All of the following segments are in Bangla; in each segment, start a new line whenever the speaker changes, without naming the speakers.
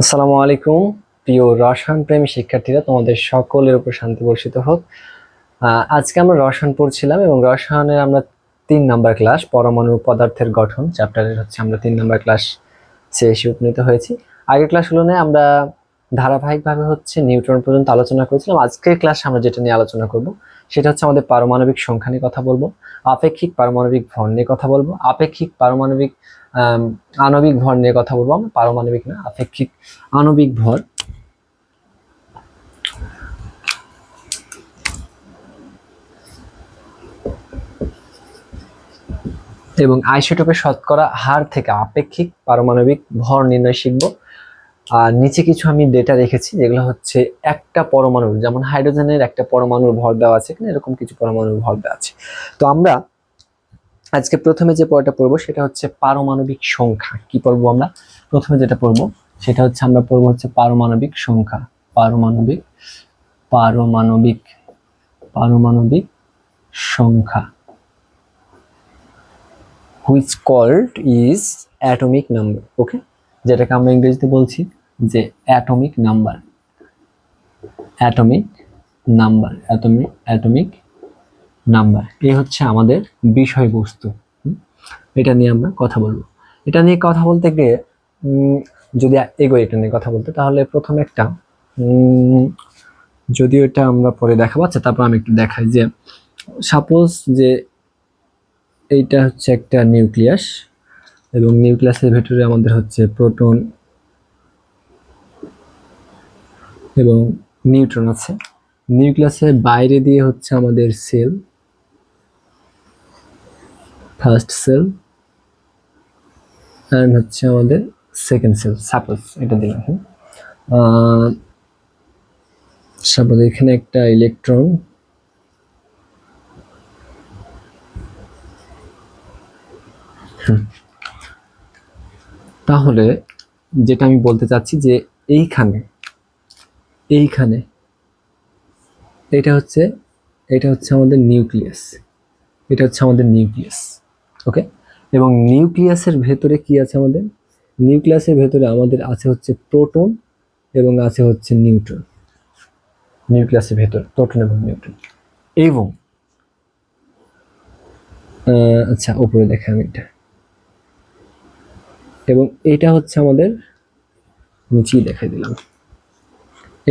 আসসালামু আলাইকুম প্রিয় রসায়ন প্রেমী শিক্ষার্থীরা, তোমাদের সকলের উপর শান্তি বর্ষিত হোক। আজকে আমরা রসায়ন পড়ছিলাম এবং রসায়নের আমরা 3 নাম্বার ক্লাস পরমাণু পদার্থের গঠন চ্যাপ্টারের আমরা 3 নাম্বার ক্লাস শেষে উপনীত হয়েছি। আগের ক্লাসগুলো নিয়ে আমরা ধারাবাহিকভাবে নিউট্রন পর্যন্ত আলোচনা করেছিলাম। আজকের ক্লাসে আমরা যেটা নিয়ে আলোচনা করব সেটা হচ্ছে আমাদের পারমাণবিক সংখ্যা নিয়ে কথা বলবো, আপেক্ষিক পারমাণবিক ভর নিয়ে কথা বলবো, আপেক্ষিক পারমাণবিক আণবিক ভর নিয়ে কথা বলবো। আমরা পারমাণবিক না, আপেক্ষিক আণবিক ভর। এবং আইসোটোপের শতকরা হার থেকে আপেক্ষিক পারমাণবিক ভর নির্ণয় শিখবো। আর নিচে কিছু আমি ডেটা রেখেছি যেগুলো হচ্ছে একটা পরমাণুর, যেমন হাইড্রোজেনের একটা পরমাণুর ভর দেওয়া আছে, এখানে এরকম কিছু পরমাণুর ভর দেওয়া আছে। তো আমরা আজকে প্রথমে যে পড়াটা পড়বো সেটা হচ্ছে পারমাণবিক সংখ্যা। কি পড়বো আমরা? প্রথমে যেটা পড়বো সেটা হচ্ছে আমরা পড়বো হচ্ছে পারমাণবিক সংখ্যা। পারমাণবিক পারমাণবিক পারমাণবিক সংখ্যা, which called is atomic number. ওকে, যেটাকে আমরা ইংরেজিতে বলছি যে atomic number. Atomic number, atomic number, এই হচ্ছে আমাদের বিষয়বস্তু। এটা নিয়ে আমরা কথা বলবো। এটা নিয়ে কথা বলতে গিয়ে যদি এগোই এটা নিয়ে কথা বলতে, তাহলে প্রথমে একটা যদিও এটা আমরা পরে দেখাবো। আচ্ছা, তারপর আমি একটু দেখাই যে সাপোজ যে এইটা হচ্ছে একটা নিউক্লিয়াস এবং নিউক্লিয়াসের ভেতরে আমাদের হচ্ছে প্রোটন এবং নিউট্রন আছে। নিউক্লিয়াসের বাইরে দিয়ে হচ্ছে আমাদের সেল, ফার্স্ট সেল এন্ড হচ্ছে আমাদের সেকেন্ড সেল। সাপোজ এটা দিলাম, সাপোজ এখানে একটা ইলেকট্রন, তাহলে যেটা আমি বলতে চাচ্ছি যে এইখানে এটা হচ্ছে আমাদের নিউক্লিয়াস, এটা হচ্ছে আমাদের নিউক্লিয়াস। ওকে, এবং নিউক্লিয়াসের ভেতরে কি আছে? আমাদের নিউক্লিয়াসের ভেতরে আমাদের আছে হচ্ছে প্রোটন এবং আছে হচ্ছে নিউট্রন। নিউক্লিয়াসের ভেতরে প্রোটন এবং নিউট্রন এবং আচ্ছা উপরে দেখা আমি এটা, এবং এটা হচ্ছে আমাদের নিচে দেখাই দিলাম,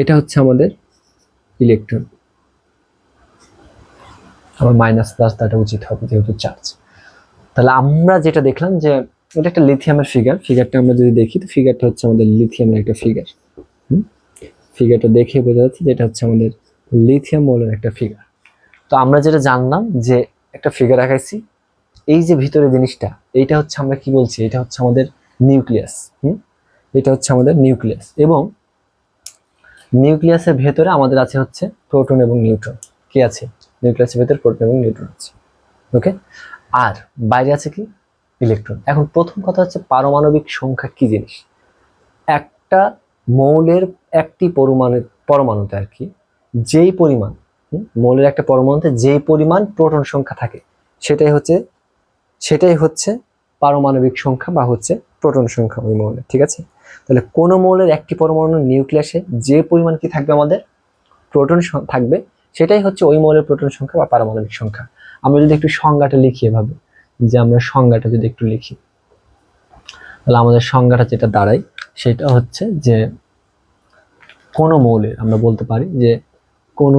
এটা হচ্ছে আমাদের ইলেকট্রন। আমার মাইনাস প্লাস দেওয়াটা উচিত হবে যেহেতু চার্জ। তাহলে আমরা যেটা দেখলাম যে এটা একটা লিথিয়ামের ফিগারটা আমরা যদি দেখি, তো ফিগারটা হচ্ছে আমাদের লিথিয়ামের একটা ফিগার। ফিগারটা দেখে বোঝা যাচ্ছে যে এটা হচ্ছে আমাদের লিথিয়াম মৌলের একটা ফিগার। তো আমরা যেটা জানলাম যে একটা ফিগার আঁকাইছি, এই যে ভিতরে জিনিসটা, এইটা হচ্ছে আমরা কি বলছি, এটা হচ্ছে আমাদের নিউক্লিয়াস। এটা হচ্ছে আমাদের নিউক্লিয়াস এবং নিউক্লিয়াসের ভেতরে আমাদের আছে হচ্ছে প্রোটন এবং নিউট্রন। কি আছে? নিউক্লিয়াসের ভেতরে প্রোটন এবং নিউট্রন আছে। ওকে, আর বাইরে আছে কি? ইলেকট্রন। এখন প্রথম কথা হচ্ছে পারমাণবিক সংখ্যা কি জিনিস। একটা মৌলের একটি পরমাণুতে আর কি যেই পরিমাণ, মৌলের একটা পরমাণুতে যেই পরিমাণ প্রোটন সংখ্যা থাকে সেটাই হচ্ছে পারমাণবিক সংখ্যা বা হচ্ছে প্রোটন সংখ্যা ওই মৌলের। ঠিক আছে, তাহলে কোন মৌলের একটি পরমাণুর নিউক্লিয়াসে যে পরিমাণ কি থাকবে, আমাদের প্রোটন থাকবে, সেটাই হচ্ছে ওই মৌলের প্রোটন সংখ্যা বা পারমাণবিক সংখ্যা। আমরা যদি একটু সংজ্ঞাটা লিখি এভাবে, যে আমরা সংজ্ঞাটা যদি একটু লিখি, তাহলে আমাদের সংজ্ঞাটা যেটা দাঁড়ায় সেটা হচ্ছে যে কোন মৌলের, আমরা বলতে পারি যে কোন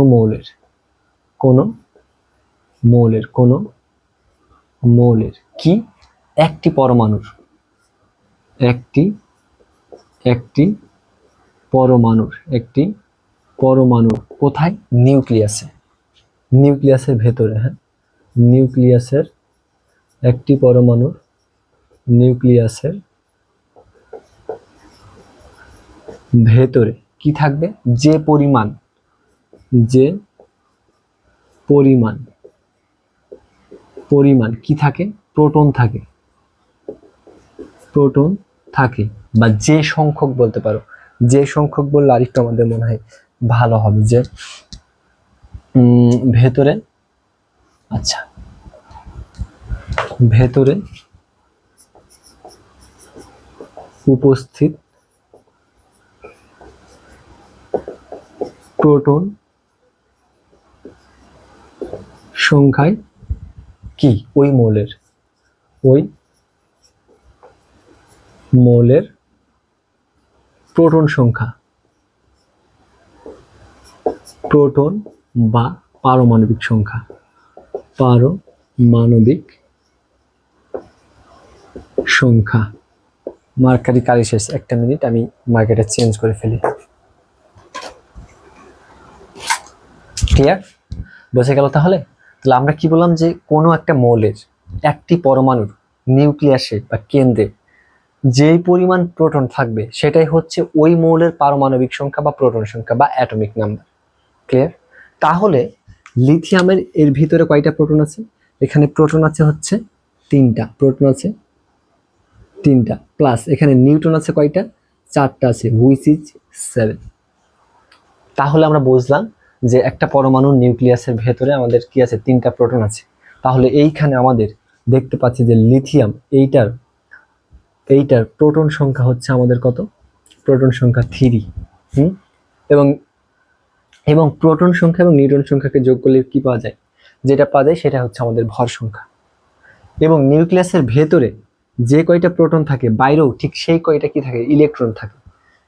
মৌলের কি একটি পরমাণুর কোথায়? নিউক্লিয়াসের ভেতরে। হ্যাঁ, নিউক্লিয়াসের একটি পরমাণুর নিউক্লিয়াসের ভেতরে কি থাকবে? যে পরিমাণ কি থাকে? প্রোটন থাকে বা যে সংখ্যক বলতে পারো, যে সংখ্যক বললে আরেকটু আমাদের মনে হয় ভালো হবে, যে ভেতরে, আচ্ছা ভেতরে উপস্থিত প্রোটন সংখ্যায় কি ওই মৌলের প্রোটন সংখ্যা, প্রোটন বা পারমাণবিক সংখ্যা। মার্কারি কালি শেষ, একটা মিনিট আমি মার্কারটা চেঞ্জ করে ফেলি। ক্লিয়ার? বোঝা গেল? তাহলে আমরা কি বললাম যে কোনো একটা মৌলের একটি পরমাণুর নিউক্লিয়াসে বা কেন্দ্রে যেই পরিমাণ প্রোটন থাকবে সেটাই হচ্ছে ওই মৌলের পারমাণবিক সংখ্যা বা প্রোটন সংখ্যা বা অ্যাটমিক নাম্বার। ক্লিয়ার? তাহলে লিথিয়ামের এর ভিতরে কয়টা প্রোটন আছে? এখানে প্রোটন আছে হচ্ছে 3টা, প্রোটন আছে 3টা, প্লাস এখানে নিউট্রন আছে কয়টা? 4টা আছে, হুইচ ইজ 7। তাহলে আমরা বুঝলাম যে একটা পরমাণুর নিউক্লিয়াসের ভেতরে আমাদের কি আছে? 3টা প্রোটন আছে। তাহলে এইখানে আমাদের দেখতে পাচ্ছি যে লিথিয়াম এইটার প্রোটন সংখ্যা হচ্ছে আমাদের কত? প্রোটন সংখ্যা 3। এবং প্রোটন সংখ্যা এবং নিউট্রন সংখ্যাকে যোগ করলে কি পাওয়া যায়? যেটা পাওয়া যায় সেটা হচ্ছে আমাদের ভর সংখ্যা। এবং নিউক্লিয়াসের ভেতরে যে কয়টা প্রোটন থাকে বাইরেও ঠিক সেই কয়টা কি থাকে? ইলেকট্রন থাকে।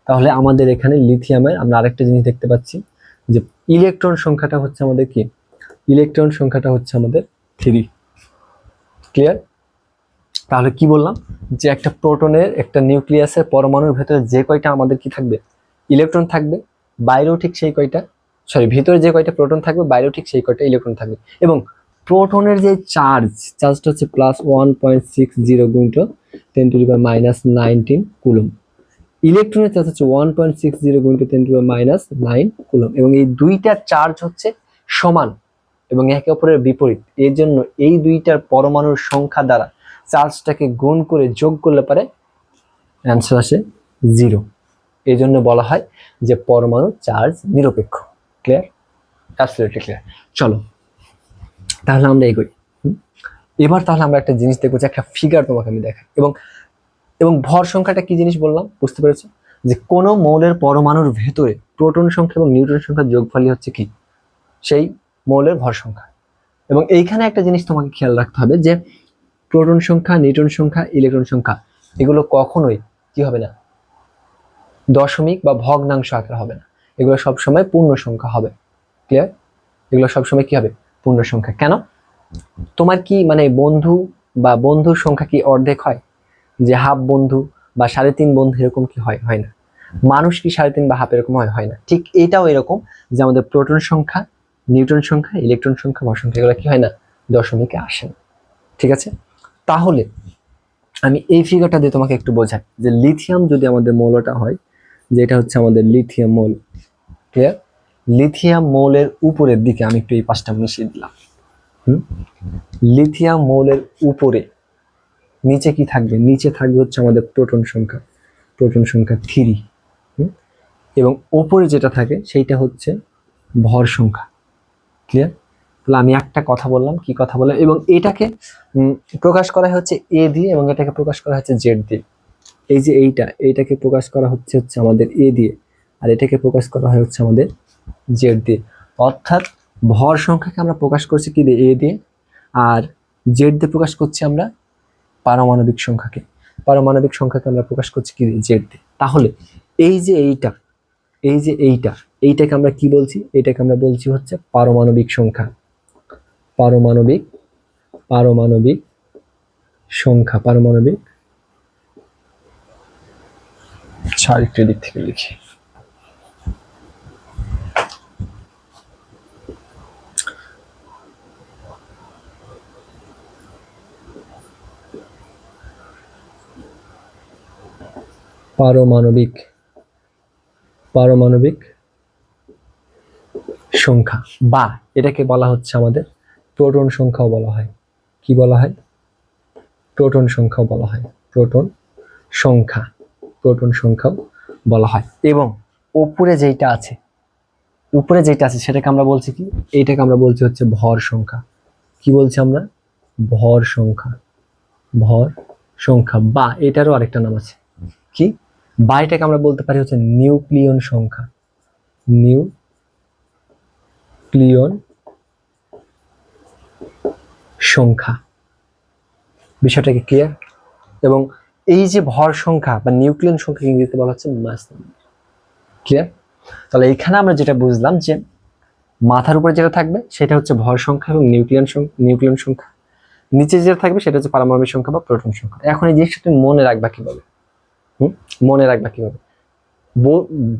তাহলে আমাদের এখানে লিথিয়ামের আমরা আরেকটা জিনিস দেখতে পাচ্ছি যে ইলেকট্রন সংখ্যাটা হচ্ছে আমাদের কি? ইলেকট্রন সংখ্যাটা হচ্ছে আমাদের 3। ক্লিয়ার? তাহলে কি বললাম যে একটা প্রোটনের একটা নিউক্লিয়াসের পরমাণুর ভেতরে যে কয়টা আমাদের কি থাকবে? ইলেকট্রন থাকবে, বাইরেও ঠিক সেই কয়টা, ভিতরে যে কয়টা প্রোটন থাকবে বাইরেও ঠিক সেই কয়টা ইলেকট্রন থাকবে। এবং প্রোটনের যে চার্জটা হচ্ছে +1.60 গুণিতক 10⁻⁻19 কুলম। ইলেকট্রনের চার্জ হচ্ছে 1.60 গুণিতক 10⁻⁹ কুলম। এবং এই দুইটার চার্জ হচ্ছে সমান এবং একে অপরের বিপরীত। এর জন্য এই দুইটার পরমাণুর সংখ্যা দ্বারা চার্জটাকে গুণ করে যোগ করলে পারে অ্যান্সার আসে 0। এই জন্য বলা হয় যে পরমাণু চার্জ নিরপেক্ষ। ক্লিয়ার? Absolutely clear. চলো তাহলে আমরা এগোই। এবার তাহলে আমরা একটা জিনিস দেখবো, যে একটা ফিগার তোমাকে আমি দেখাই। এবং ভর সংখ্যাটা কি জিনিস বললাম বুঝতে পেরেছো? যে কোনো মৌলের পরমাণুর ভেতরে প্রোটন সংখ্যা এবং নিউট্রন সংখ্যার যোগফলই হচ্ছে কি? সেই মৌলের ভর সংখ্যা। এবং এইখানে একটা জিনিস তোমাকে খেয়াল রাখতে হবে যে প্রোটন সংখ্যা, নিউট্রন সংখ্যা, ইলেকট্রন সংখ্যা এগুলো কখনোই কি হবে না? দশমিক বা ভগ্নাংশ আকারে হবে না। এগুলো সবসময় পূর্ণ সংখ্যা হবে। ক্লিয়ার? এগুলো সবসময় কি হবে? পূর্ণ সংখ্যা। কেন? তোমার কি মানে বন্ধুর সংখ্যা কি অর্ধেক হয়? যে হাফ বন্ধু বা 3.5 বন্ধু এরকম কি হয়? হয় না। মানুষ কি 3.5 বা হাফ এরকম হয় না। ঠিক এটাও এরকম যে আমাদের প্রোটন সংখ্যা, নিউট্রন সংখ্যা, ইলেকট্রন সংখ্যা, ভর সংখ্যা এগুলো কি হয় না? দশমিকে আসে না। ঠিক আছে? তাহলে আমি এই ফিগারটা দিয়ে তোমাকে একটু বোঝাই যে লিথিয়াম যদি আমাদের মৌলটা হয়, যেটা হচ্ছে আমাদের লিথিয়াম মৌল। ক্লিয়ার? লিথিয়াম মৌলের উপরের দিকে আমি একটু এই পাশটা মিশিয়ে দিলাম। লিথিয়াম মৌলের উপরে নিচে কি থাকবে? নিচে থাকবে হচ্ছে আমাদের প্রোটন সংখ্যা 3। এবং উপরে যেটা থাকে সেইটা হচ্ছে ভর সংখ্যা। ক্লিয়ার? তাহলে আমি একটা কথা বললাম, কি কথা বললাম? এবং এটাকে প্রকাশ করা হচ্ছে এ দিয়ে এবং এটাকে প্রকাশ করা হচ্ছে জেড দিয়ে। এই যে এইটাকে প্রকাশ করা হচ্ছে আমাদের এ দিয়ে, আর এটাকে প্রকাশ করা হয় হচ্ছে আমাদের জেড দিয়ে। অর্থাৎ ভর সংখ্যাকে আমরা প্রকাশ করছি কি দিয়ে? এ দিয়ে। আর জেড দিয়ে প্রকাশ করছি আমরা পারমাণবিক সংখ্যাকে আমরা প্রকাশ করছি কি দিয়ে? জেড দিয়ে। তাহলে এই যে এইটাকে আমরা কি বলছি? এটাকে আমরা বলছি হচ্ছে পারমাণবিক সংখ্যা। পারমাণবিক সংখ্যা। আরেকটু দিক থেকে লিখি। পারমাণবিক সংখ্যা, বা এটাকে বলা হচ্ছে আমাদের প্রোটন সংখ্যাও বলা হয়। কি বলা হয়? প্রোটন সংখ্যাও বলা হয়। প্রোটন সংখ্যাও বলা হয়। এবং উপরে যেটা আছে সেটাকে আমরা বলছি কি? এইটাকে আমরা বলছি হচ্ছে ভর সংখ্যা। কি বলছি আমরা? ভর সংখ্যা। বা এটারও আরেকটা নাম আছে কি? বা এটাকে আমরা বলতে পারি হচ্ছে নিউক্লিয়ন সংখ্যা। নিউক্লিয়ন সংখ্যা। বিষয়টা কি ক্লিয়ার? এবং এই যে ভর সংখ্যা বা নিউক্লিয়ন সংখ্যা ইংরেজিতে বলা হচ্ছে মাস নাম্বার। ক্লিয়ার? তাহলে এখানে আমরা যেটা বুঝলাম যে মাথার উপরে যেটা থাকবে সেটা হচ্ছে ভর সংখ্যা এবং নিউক্লিয়ন সংখ্যা, নিচে যেটা থাকবে সেটা হচ্ছে পারমাণবিক সংখ্যা বা প্রোটন সংখ্যা। এখন এই জিনিসটা তুমি মনে রাখবা কিভাবে? মনে রাখবা কিভাবে?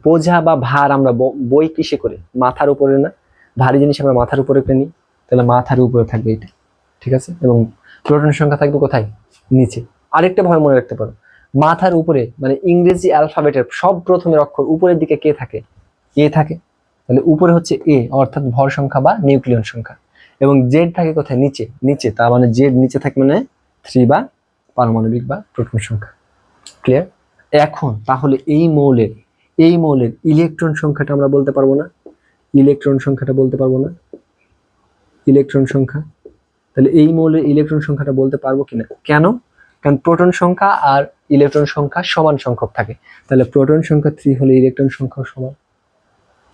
বোঝা বা ভার আমরা বই কিসে করে? মাথার উপরে না? ভারী জিনিস আমরা মাথার উপরে নিই, তাহলে মাথার উপরে থাকবে এটা, ঠিক আছে? এবং প্রোটন সংখ্যা থাকবে কোথায়? নিচে। আরেকটা ভাবে মনে রাখতে পারো, মাথার উপরে মানে ইংরেজি অ্যালফাবেটের সব প্রথমের অক্ষর উপরের দিকে কে থাকে? এ থাকে। তাহলে উপরে হচ্ছে এ, অর্থাৎ ভর সংখ্যা বা নিউক্লিয়ন সংখ্যা, এবং জেড থাকে কোথায়? নিচে। নিচে তার মানে জেড নিচে থাকে মানে 3 বা পারমাণবিক বা প্রোটন সংখ্যা। ক্লিয়ার? এখন তাহলে এই মৌলের ইলেকট্রন সংখ্যাটা আমরা বলতে পারবো না? ইলেকট্রন সংখ্যাটা বলতে পারবো না? ইলেকট্রন সংখ্যা, তাহলে এই মৌলের ইলেকট্রন সংখ্যাটা বলতে পারবো কিনা? কেন? কারণ প্রোটন সংখ্যা আর ইলেকট্রন সংখ্যা সমান সংখ্যক থাকে, তাহলে প্রোটন সংখ্যা 3 হলে ইলেকট্রন সংখ্যা সমান।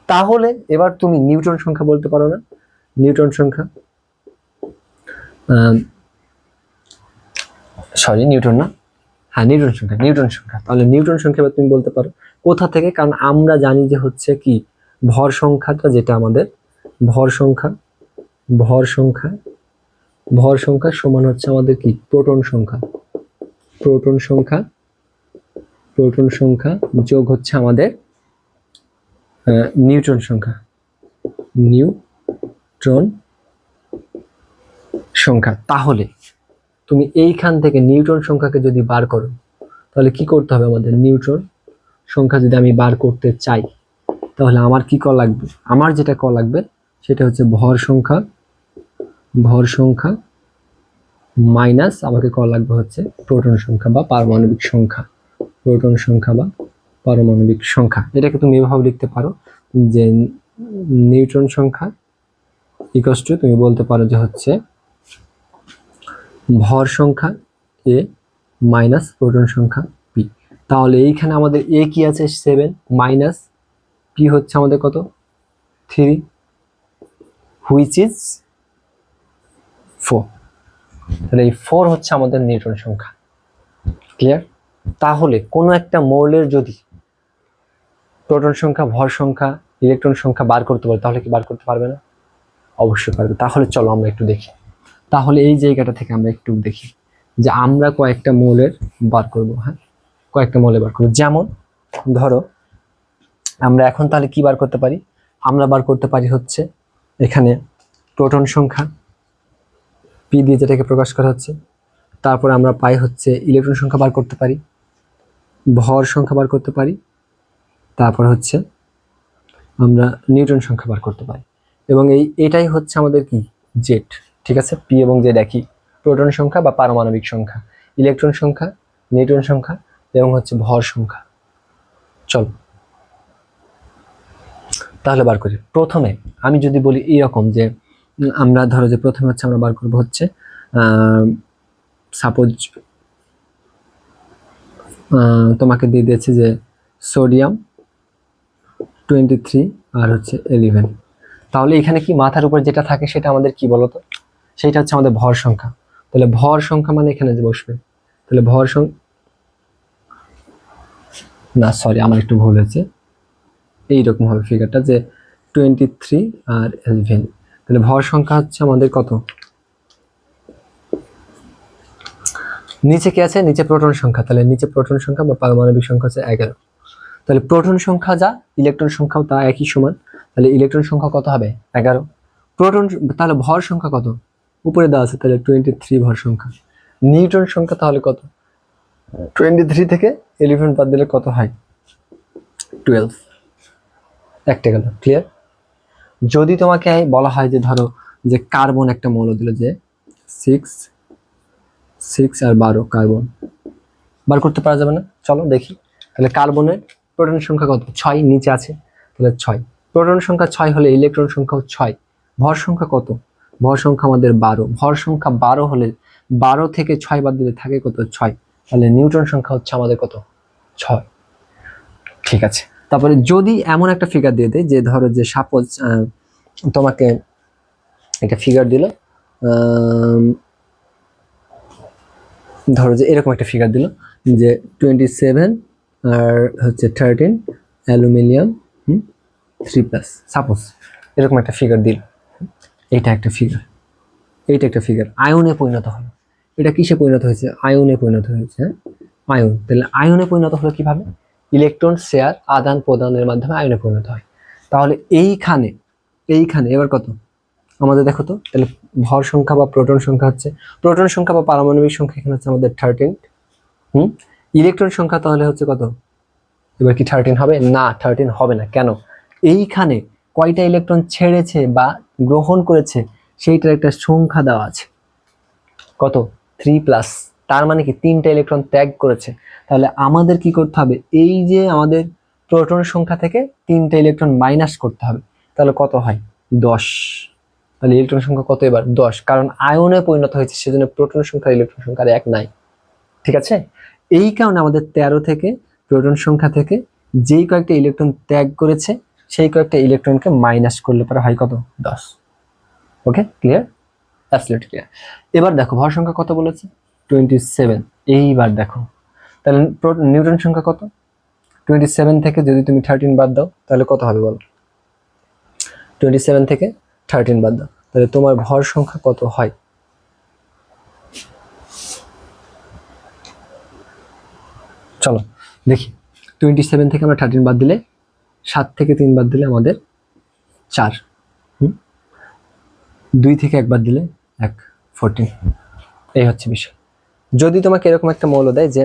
তাহলে এবার তুমি নিউটন সংখ্যা বলতে পারো না? নিউটন সংখ্যা, সরি নিউটন না, হ্যাঁ নিউটন সংখ্যা। তাহলে নিউটন সংখ্যা এবার তুমি বলতে পারো কোথা থেকে? কারণ আমরা জানি যে হচ্ছে কি ভর সংখ্যাটা, যেটা আমাদের ভর সংখ্যা সমান হচ্ছে আমাদের কি প্রোটন সংখ্যা যোগ হচ্ছে আমাদের নিউট্রন সংখ্যা। তাহলে তুমি এইখান থেকে নিউটন সংখ্যাকে যদি বার করো, তাহলে কি করতে হবে? আমাদের নিউট্রন সংখ্যা যদি আমি বার করতে চাই, তাহলে আমার কি করা লাগবে? আমার যেটা করা লাগবে সেটা হচ্ছে ভর সংখ্যা মাইনাস আমাকে করা লাগবে হচ্ছে প্রোটন সংখ্যা বা পারমাণবিক সংখ্যা। এটাকে তুমি এভাবে লিখতে পারো যে নিউট্রন সংখ্যা ইকুয়াল টু, তুমি বলতে পারো যে হচ্ছে ভর সংখ্যা এ মাইনাস প্রোটন সংখ্যা পি। তাহলে এইখানে আমাদের এ কি আছে? 7 মাইনাস পি হচ্ছে আমাদের কত? 3, হুইচ ইজ 4। তাহলে এই 4 হচ্ছে আমাদের নিউটন সংখ্যা। ক্লিয়ার? তাহলে কোনো একটা মৌলের যদি প্রোটন সংখ্যা, ভর সংখ্যা, ইলেকট্রন সংখ্যা বার করতে পারে, তাহলে কি বার করতে পারবে না? অবশ্যই পারবে। তাহলে চলো আমরা একটু দেখি। তাহলে এই জায়গাটা থেকে আমরা একটু দেখি যে আমরা কয়েকটা মৌলের বার করব। হ্যাঁ, কয়েকটা মৌলের বার করবো। যেমন ধরো আমরা এখন তাহলে কি বার করতে পারি? আমরা বার করতে পারি হচ্ছে এখানে প্রোটন সংখ্যা পি দিয়ে, যেটাকে প্রকাশ করা হচ্ছে। তারপর আমরা পাই হচ্ছে ইলেকট্রন সংখ্যা বার করতে পারি, ভর সংখ্যা বার করতে পারি, তারপর হচ্ছে আমরা নিউটন সংখ্যা বার করতে পারি। এবং এটাই হচ্ছে আমাদের কি জেড। ঠিক আছে? পি এবং জেড একই, প্রোটন সংখ্যা বা পারমাণবিক সংখ্যা, ইলেকট্রন সংখ্যা, নিউটন সংখ্যা এবং হচ্ছে ভর সংখ্যা। চলো তাহলে বার করি। প্রথমে আমি যদি বলি এরকম যে আমরা ধরো যে প্রথমে হচ্ছে আমরা বার করবো হচ্ছে সাপোজ তোমাকে দিয়ে দিয়েছে যে সোডিয়াম 23 আর হচ্ছে 11। তাহলে এখানে কি মাথার উপর যেটা থাকে সেটা আমাদের কি বলতো? সেটা হচ্ছে আমাদের ভর সংখ্যা। তাহলে ভর সংখ্যা মানে এখানে যে বসবে, তাহলে ভর সংখ্যা, না সরি আমার একটু ভুল হয়েছে, এইরকম হবে ফিগারটা যে 23 আর 11। তাহলে ভর সংখ্যা হচ্ছে আমাদের কত? নিচে কি আছে? নিচে প্রোটন সংখ্যা। তাহলে নিচে প্রোটন সংখ্যা বা পারমাণবিক সংখ্যা হচ্ছে 11। তাহলে প্রোটন সংখ্যা যা, ইলেকট্রন সংখ্যাও তা একই সমান। তাহলে ইলেকট্রন সংখ্যা কত হবে? 11। প্রোটন, তাহলে ভর সংখ্যা কত? উপরে দেওয়া আছে, তাহলে 23 ভর সংখ্যা। নিউটন সংখ্যা তাহলে কত? 23 থেকে 11 বাদ দিলে কত হয়? 12। একটা গেল। ক্লিয়ার? যদি তোমাকে বলা হয় যে ধরো যে কার্বন একটা মৌল দিল যে 6 আর 12 কার্বন, বার করতে পারা যাবে না? চলো দেখি। তাহলে কার্বনের প্রোটন সংখ্যা কত? 6, নিচে আছে, তাহলে 6। প্রোটন সংখ্যা 6 হলে ইলেকট্রন সংখ্যাও 6। ভর সংখ্যা কত? ভর সংখ্যা আমাদের 12। ভর সংখ্যা 12 হলে 12 থেকে 6 বাদ দিলে থাকে কত? 6। তাহলে নিউটন সংখ্যা হচ্ছে আমাদের কত? 6। ঠিক আছে। তারপরে যদি এমন একটা ফিগার দিয়ে দেয় যে ধরো যে সাপোজ তোমাকে একটা ফিগার দিল, ধরো যে এরকম একটা ফিগার দিল যে 27 আর হচ্ছে 13 অ্যালুমিনিয়াম 3+, সাপোজ এরকম একটা ফিগার দিল। এইটা একটা ফিগার, এইটা একটা ফিগার আয়নে পরিণত হলো। এটা কিসে পরিণত হয়েছে? আয়নে পরিণত হয়েছে। আয়ন, তাহলে আয়নে পরিণত হলো কিভাবে? ইলেকট্রন শেয়ার আদান প্রদানের মাধ্যমে আয়নে পরিণত হয়। তাহলে এইখানে এবার কত আমাদের দেখো তো, তাহলে ভর সংখ্যা বা প্রোটন সংখ্যা হচ্ছে, প্রোটন সংখ্যা বা পারমাণবিক সংখ্যা এখানে হচ্ছে আমাদের 13। ইলেকট্রন সংখ্যা তাহলে হচ্ছে কত? এবার কি 13 হবে? না, 13 হবে না। কেন? এইখানে কয়টা ইলেকট্রন ছেড়েছে বা গ্রহণ করেছে সেইটার একটা সংখ্যা দেওয়া আছে। কত? 3+। তার মানে কি 3টা ইলেকট্রন ত্যাগ করেছে। তাহলে আমাদের কি করতে হবে? এই যে আমাদের প্রোটন সংখ্যা থেকে 3টা ইলেকট্রন মাইনাস করতে হবে। তাহলে কত হয়? 10। তাহলে ইলেকট্রন সংখ্যা কত এবার? 10, কারণ আয়নে পরিণত হয়েছে, সেজন্য প্রোটন সংখ্যা ইলেকট্রন সংখ্যার 1 নাই। ঠিক আছে? এই কারণে আমাদের 13 থেকে প্রোটন সংখ্যা থেকে যেই কয়েকটা ইলেকট্রন ত্যাগ করেছে সেই কয়েকটা ইলেকট্রনকে মাইনাস করলে পরে হয় কত? 10। ওকে, ক্লিয়ার? Absolutely clear. এবার দেখো ভর সংখ্যা কত বলেছে? 27। এইবার দেখো তাহলে নিউটন সংখ্যা কত? 27 থেকে যদি তুমি 13 বাদ দাও তাহলে কত হবে বলো? 27 থেকে 13 বাদ দাও, তাহলে তোমার ভর সংখ্যা কত হয়? চলো দেখি। 27 থেকে আমরা 13 বাদ দিলে, 7 থেকে 3 বাদ দিলে আমাদের 4, 2 থেকে 1 বাদ দিলে 1, 14। এই হচ্ছে বিষয়। যদি তোমাকে এরকম একটা মৌল দেয় যে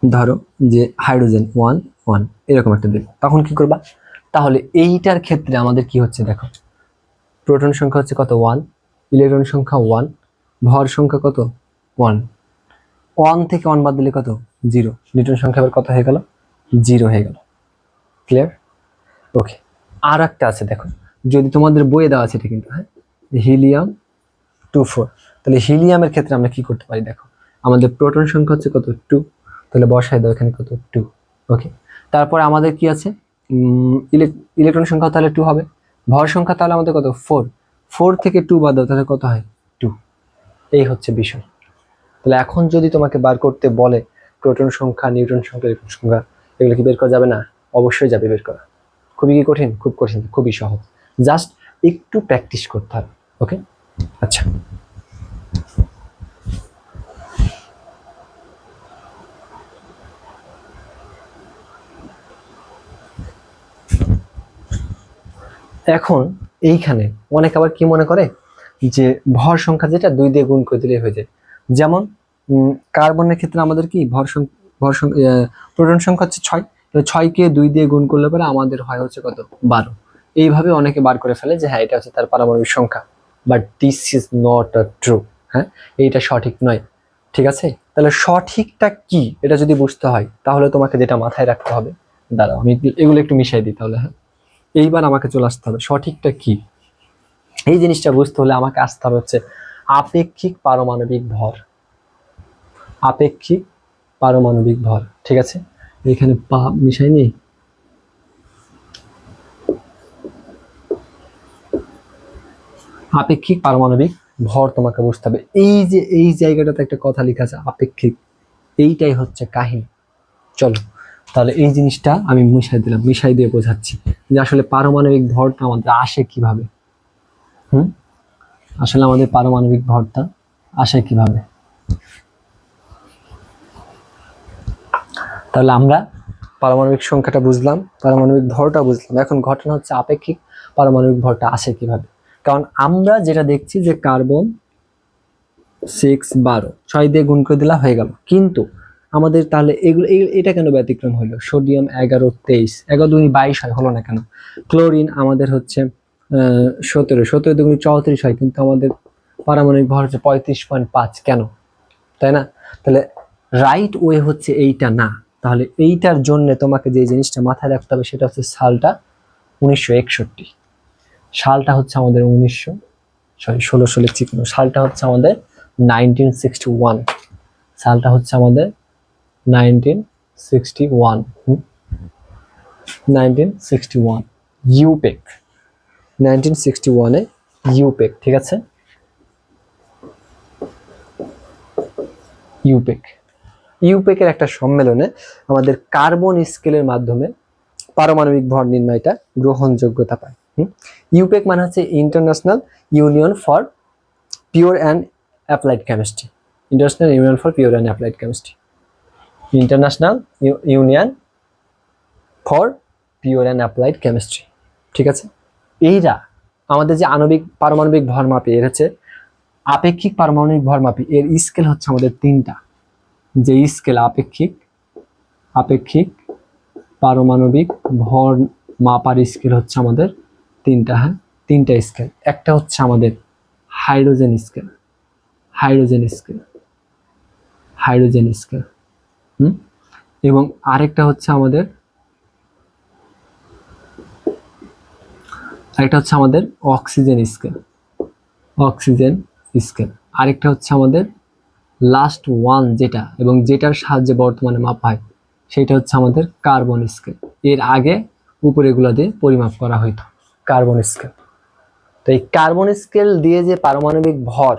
ধরো যে হাইড্রোজেন 1 1 এরকম একটা দিল, তখন কি করবা? তাহলে এইটার ক্ষেত্রে আমাদের কি হচ্ছে দেখো, প্রোটন সংখ্যা হচ্ছে কত? 1, ইলেকট্রন সংখ্যা 1, ভর সংখ্যা কত? 1। 1 থেকে 1 বাদ দিলে কত? 0। নিউটন সংখ্যা এবার কত হয়ে গেল? 0 হয়ে গেল। ক্লিয়ার? ওকে। আর একটা আছে দেখো, যদি তোমাদের বইয়ে দেওয়া আছে এটা কিন্তু, হ্যাঁ, হিলিয়াম 24। তাহলে হিলিয়ামের ক্ষেত্রে আমরা কি করতে পারি দেখো, আমাদের প্রোটন সংখ্যা হচ্ছে কত? 2। তাহলে বসাই দাও এখানে কত? 2। ওকে। তারপর আমাদের কি আছে? ইলেকট্রন সংখ্যা তাহলে 2 হবে। ভর সংখ্যা তাহলে আমাদের কত? 4। 4 থেকে 2 বাদ দাও তাহলে কত হয়? 2। এই হচ্ছে বিষয়। তাহলে এখন যদি তোমাকে বার করতে বলে প্রোটন সংখ্যা, নিউটন সংখ্যা, ইলেকট্রন সংখ্যা, এগুলো কি বের করা যাবে না? অবশ্যই যাবে বের করা। খুবই কি কঠিন? খুব কঠিন, খুবই সহজ। জাস্ট একটু প্র্যাকটিস করতে হবে। ওকে, আচ্ছা। এখন এইখানে অনেক আবার কি মনে করে যে ভর সংখ্যা যেটা 2 দিয়ে গুণ করে দিলে হয়ে যায়। যেমন কার্বনের ক্ষেত্রে আমাদের কি প্রোটন সংখ্যা হচ্ছে 6, তো 6 কে 2 দিয়ে গুণ করলে পরে আমাদের হয় হচ্ছে কত? 12। এইভাবে অনেকে বার করে ফেলে যে হ্যাঁ এটা হচ্ছে তার পারমাণবিক সংখ্যা, but this is not a true. হ্যাঁ, এইটা সঠিক নয়। ঠিক আছে? তাহলে সঠিকটা কি এটা যদি বুঝতে হয় তাহলে তোমাকে যেটা মাথায় রাখতে হবে, দাঁড়াও আমি এগুলো একটু মিশাই দিই তাহলে। হ্যাঁ, এইবার আমাকে চলে আসতে হবে সঠিকটা কি। এই জিনিসটা বুঝতে হলে আমাকে আসতে হবে হচ্ছে আপেক্ষিক পারমাণবিক ভর। আপেক্ষিক পারমাণবিক ভর, ঠিক আছে? এখানে মিশাই নেই। আপেক্ষিক পারমাণবিক ভর তোমাকে বুঝতে হবে। এই যে এই জায়গাটাতে একটা কথা লেখা আছে আপেক্ষিক, এইটাই হচ্ছে কাহিনী। চলো তাহলে এই জিনিসটা আমি মিশাই দিলাম, মিশাই দিয়ে বোঝাচ্ছি যে আসলে পারমাণবিক ভরটা আমাদের আসে কিভাবে। আসলে আমাদের পারমাণবিক ভরটা আসে কিভাবে। তাহলে আমরা পারমাণবিক সংখ্যাটা বুঝলাম, পারমাণবিক ভরটা বুঝলাম। এখন ঘটনা হচ্ছে আপেক্ষিক পারমাণবিক ভরটা আসে কিভাবে। কারণ আমরা যেটা দেখছি যে কার্বন 6 12, 6 দিয়ে গুণ করে দিলা হয়ে গেল, কিন্তু আমাদের তাহলে এগুলো এটা কেন ব্যতিক্রম হলো? সোডিয়াম 11 23, 11 দুগুণে 22 হয়, হলো না কেন? ক্লোরিন আমাদের হচ্ছে 17, 17 দুগুণে 34 হয়, কিন্তু আমাদের পারমাণবিক ভর হচ্ছে 35.5, কেন? তাই না? তাহলে রাইট ওয়ে হচ্ছে এইটা না। তাহলে এইটার জন্য তোমাকে যে জিনিসটা মাথায় রাখতে হবে সেটা হচ্ছে সালটা 1961। সালটা হচ্ছে আমাদের 1600 লিখছি কেন, সালটা হচ্ছে আমাদের 1961। সালটা হচ্ছে আমাদের 1961। 1961 ইউপেক। 1961-এ ইউপেক, ঠিক আছে, ইউপেকের একটা সম্মেলনে আমাদের কার্বন স্কেলের মাধ্যমে পারমাণবিক ভর নির্ণয়টা গ্রহণযোগ্যতা পায়। ইউপেক মানে হচ্ছে international union for pure and applied chemistry, international union for pure and applied chemistry, international union for pure and applied chemistry, ঠিক আছে। এইরা আমাদের যে আণবিক পারমাণবিক ভর মাপি, এর হচ্ছে আপেক্ষিক পারমাণবিক ভর মাপি, এর স্কেল হচ্ছে আমাদের তিনটা। যে স্কেল আপেক্ষিক পারমাণবিক ভর মাপার স্কেল হচ্ছে আমাদের তিনটা, হ্যাঁ, তিনটা স্কেল। একটা হচ্ছে আমাদের হাইড্রোজেন স্কেল, এবং আরেকটা হচ্ছে আমাদের অক্সিজেন স্কেল, আরেকটা হচ্ছে আমাদের লাস্ট ওয়ান যেটা, এবং যেটার সাহায্যে বর্তমানে মাপা হয়, সেটা হচ্ছে আমাদের কার্বন স্কেল। এর আগে উপরে এগুলা দিয়ে পরিমাপ করা হইতো, কার্বন স্কেল। তো এই কার্বন স্কেল দিয়ে যে পারমাণবিক ভর,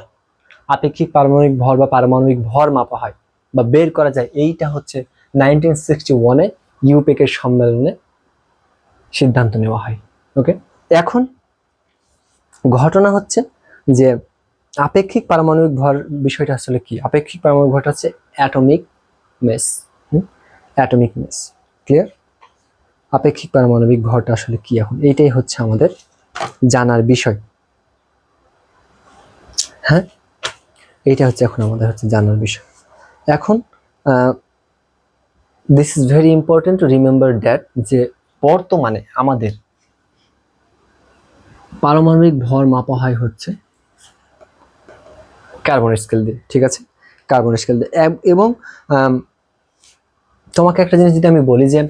আপেক্ষিক পারমাণবিক ভর বা পারমাণবিক ভর মাপা হয় বা বের করা যায়, এইটা হচ্ছে 1961-এ ইউপেকের সম্মেলনে সিদ্ধান্ত নেওয়া হয়। ওকে, এখন ঘটনা হচ্ছে যে আপেক্ষিক পারমাণবিক ভর বিষয়টা আসলে কি? আপেক্ষিক পারমাণবিক ভরটা হচ্ছে অ্যাটমিক মেস, ক্লিয়ার? আপেক্ষিক পারমাণবিক ভরটা আসলে কি, এখন এইটাই হচ্ছে আমাদের জানার বিষয়। হ্যাঁ, এইটা হচ্ছে এখন আমাদের জানার বিষয়। এখন this is very important to remember that, যে বর্তমানে আমাদের পারমাণবিক ভর মাপা হয় হচ্ছে কার্বন স্কেল দিয়ে, ঠিক আছে, কার্বন স্কেল দিয়ে। এবং তোমাকে একটা জিনিস যদি আমি বলি যে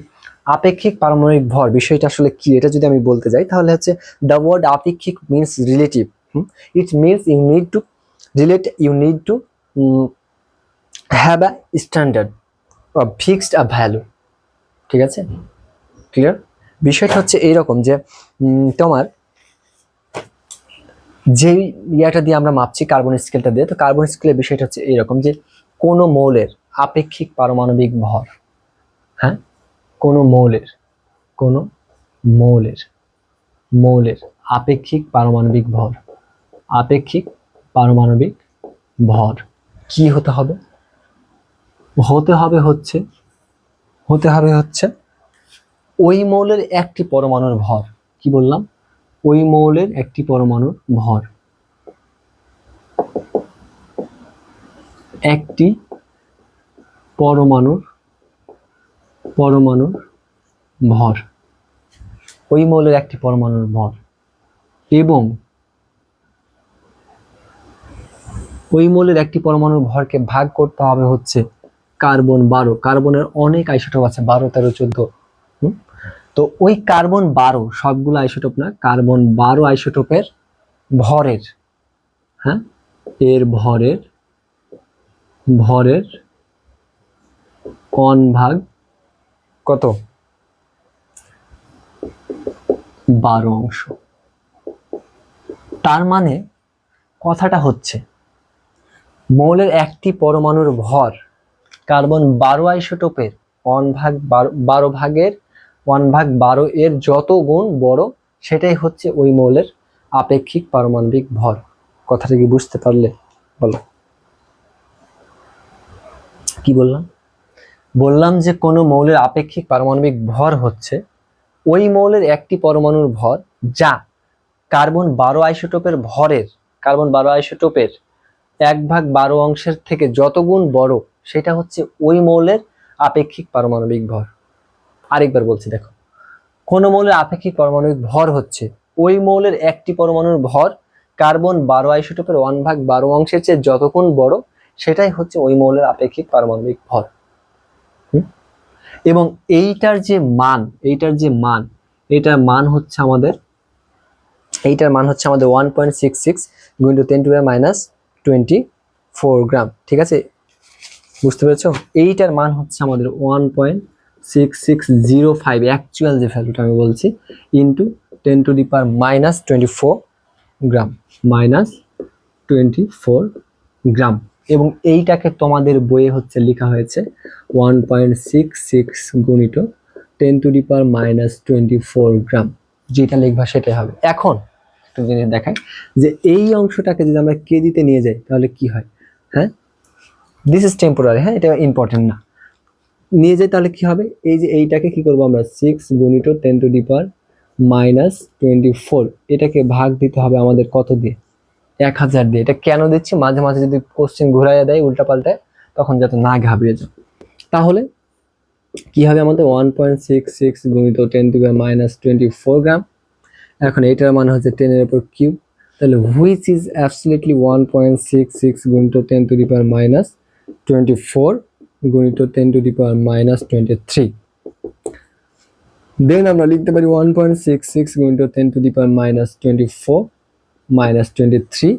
আপেক্ষিক পারমাণবিক ভর বিষয়টা আসলে কি, এটা যদি আমি বলতে যাই, তাহলে হচ্ছে দ্য ওয়ার্ড আপেক্ষিক means relative. It means you need to have a standard বা ফিক্সড আ ভ্যালু, ঠিক আছে, ক্লিয়ার? বিষয়টা হচ্ছে এইরকম যে তোমার যে ইয়াটা দিয়ে আমরা মাপছি, কার্বন স্কেলটা দিয়ে, তো কার্বন স্কেলের বিষয়টা হচ্ছে এইরকম যে কোনো মৌলের আপেক্ষিক পারমাণবিক ভর, হ্যাঁ, কোনো মৌলের আপেক্ষিক পারমাণবিক ভর কি হতে হবে? হতে হবে হচ্ছে ওই মৌলের একটি পরমাণুর ভর। কি বললাম? ওই মৌলের একটি পরমাণুর ভর, একটি পরমাণুর ভর, ওই মৌলের একটি পরমাণুর ভর, এবং ওই মৌলের একটি পরমাণুর ভরকে ভাগ করতে হবে হচ্ছে কার্বন 12। কার্বনের অনেক আইসোটোপ আছে, 12, 13, 14। তো ওই কার্বন 12, সবগুলো আইসোটোপ না, কার্বন 12 আইসোটোপের ভরের, হ্যাঁ, এর ভরের 1/, কত? 12 অংশ। তার মানে কথাটা হচ্ছে মৌলের একটি পরমাণুর ভর কার্বন 12 আইসোটোপের 1/12 এর যত গুণ বড়, সেটাই হচ্ছে ওই মৌলের আপেক্ষিক পারমাণবিক ভর। কথাটা কি বুঝতে পারলে? বলো, কি বললাম? বললাম যে কোনো মৌলের আপেক্ষিক পারমাণবিক ভর হচ্ছে ওই মৌলের একটি পরমাণুর ভর যা কার্বন 12 আইসোটোপের ভরের, কার্বন 12 আইসোটোপের 1/12 অংশের থেকে যত গুণ বড়, সেটা হচ্ছে ওই মৌলের আপেক্ষিক পারমাণবিক ভর। আরেকবার বলছি, দেখো, কোন মৌলের আপেক্ষিক পারমাণবিক ভর হচ্ছে ওই মৌলের একটি পরমাণুর ভর কার্বন 12 আইসোটোপের 1/12 অংশের চেয়ে যত গুণ বড়, সেটাই হচ্ছে ওই মৌলের আপেক্ষিক পারমাণবিক ভর। এবং এইটার যে মান, এইটার মান হচ্ছে আমাদের 1.66 × 10⁻24 গ্রাম, ঠিক আছে? বুঝতে পেরেছো? এইটার মান হচ্ছে আমাদের 1.6605, অ্যাকচুয়াল যে ভ্যালুটা আমি বলছি, ইন্টু 10⁻⁻24 গ্রাম, -24 গ্রাম। এবং এইটাকে তোমাদের বইয়ে হচ্ছে লেখা হয়েছে 1.66 গুণিত 10⁻⁻24 গ্রাম। যেটা লিখবা সেটাই হবে। এখন একটা জিনিস দেখাই যে এই অংশটাকে যদি আমরা কেজিতে নিয়ে যাই তাহলে কি হয়। হ্যাঁ, দিস ইজ টেম্পোরারি, হ্যাঁ, এটা ইম্পর্টেন্ট না। নিয়ে যাই তাহলে কি হবে, এই যে এইটাকে কি করবো আমরা 6 গুণিত 10⁻⁻24, এটাকে ভাগ দিতে হবে আমাদের কত দিয়ে, 1000 দিয়ে। এটা কেন দিচ্ছি, মাঝে মাঝে যদি কোশ্চেন ঘুরাইয়া দেয় উল্টা পাল্টায় তখন যাতে না ঘাবড়িয়ে যাও। তাহলে কি হবে আমাদের 1.66 গুণিত 10⁻⁻24 গ্রাম। এখন এটার মান হচ্ছে 10 এর উপর কিউব, তাহলে হুইচ ইজ অ্যাবসলিউটলি 1.66 গুণিত 10⁻⁻24 গুণিত 10⁻⁻23। দেন আমরা লিখতে পারি 1.66 গুণিত 10⁻⁻24 -23.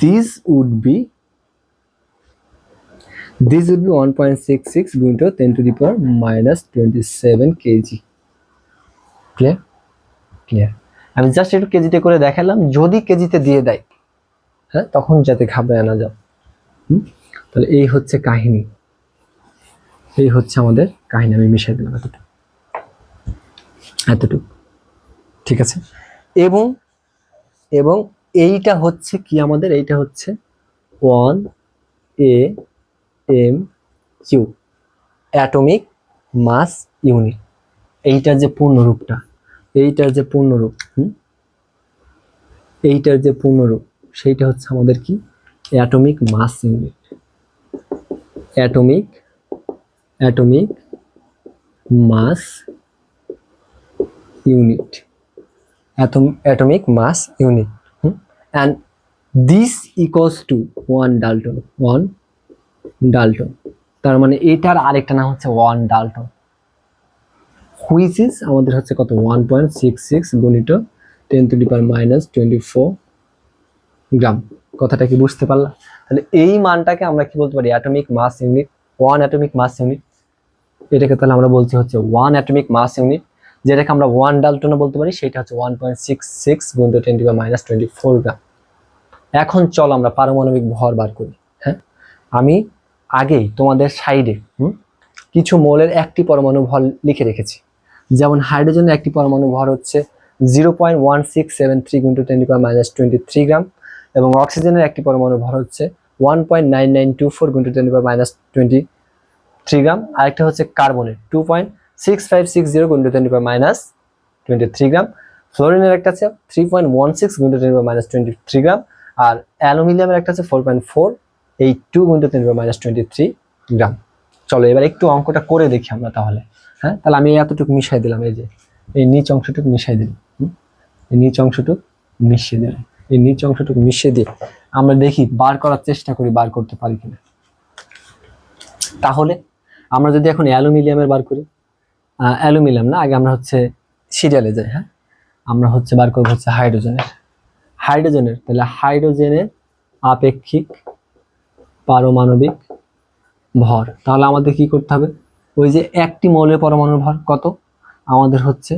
This would be 1.66 গুণিত 10⁻⁻27 কেজি। ক্লিয়ার? ক্লিয়ার। আমি জাস্ট একটু কেজিতে করে দেখালাম, যদি কেজিতে দিয়ে দেয় হ্যাঁ তখন যাতে ঘাবড়ায় না যাও। তাহলে এই হচ্ছে কাহিনী, এই হচ্ছে আমাদের কাহিনী। আমি মিশিয়ে দিলাম এতটুকু, ঠিক আছে। এবং এবং এইটা হচ্ছে কি আমাদের, এইটা হচ্ছে 1 AMU, অ্যাটমিক মাস ইউনিট। এইটার যে পূর্ণরূপটা, এইটার যে পূর্ণরূপ, এইটার যে পূর্ণরূপ সেইটা হচ্ছে আমাদের কি, atomic mass unit. Atomic mass unit, atomic mass unit, and this equals to 1 Dalton, 1 Dalton। তার মানে এটার আরেকটা নাম হচ্ছে 1 Dalton, which is আমাদের হচ্ছে কত, 1.66 গুণিত 10⁻⁻24 গ্রাম। কথাটা কি বুঝতে পারলা? তাহলে এই মানটাকে আমরা কি বলতে পারি, atomic mass unit, 1 atomic mass unit. এটাকে তাহলে আমরা বলছি হচ্ছে 1 অ্যাটমিক মাস ইউনিট, যেটাকে আমরা 1 ডালটনও বলতে পারি। সেটা হচ্ছে 1.66 গুণিত 10⁻⁻24 গ্রাম। এখন চল আমরা পারমাণবিক ভর বার করি। হ্যাঁ, আমি আগেই তোমাদের সাইডে কিছু মৌলের একটি পরমাণু ভর লিখে রেখেছি। যেমন হাইড্রোজেনের একটি পরমাণু ভর হচ্ছে 0.1673 গুণিত 10⁻⁻23 গ্রাম, এবং অক্সিজেনের একটি পরমাণু ভর হচ্ছে 1.9924 গুণিত 10⁻⁻23 গ্রাম। আরেকটা হচ্ছে কার্বনের 2.6560 গুণিত 10⁻⁻23 গ্রাম। ফ্লোরিনের একটা আছে 3.16 গুণিত 10⁻⁻23 গ্রাম। আর অ্যালুমিনিয়ামের একটা আছে 4.482 গুণিত 10⁻⁻23 গ্রাম। চলো এবার একটু অঙ্কটা করে দেখি আমরা তাহলে। হ্যাঁ, তাহলে আমি এতটুকু মিশাই দিলাম, এই যে এই নিচ অংশটুকু মিশাই দিলাম, এই নিচ অংশটুকু মিশিয়ে দিলাম, এই নিচ অংশটুকু মিশিয়ে দিয়ে আমরা দেখি বার করার চেষ্টা করি, বার করতে পারি কিনা। তাহলে আমরা যদি এখন অ্যালুমিনিয়ামের বার করি, অ্যালুমিনিয়াম না, আগে আমরা হচ্ছে সিরিয়ালে যাই। হ্যাঁ, আমরা হচ্ছে বার করবো হচ্ছে হাইড্রোজেনের। তাহলে হাইড্রোজেনের আপেক্ষিক পারমাণবিক ভর, তাহলে আমাদের কি করতে হবে, ওই যে একটি মৌলের পরমাণুর ভর কত আমাদের হচ্ছে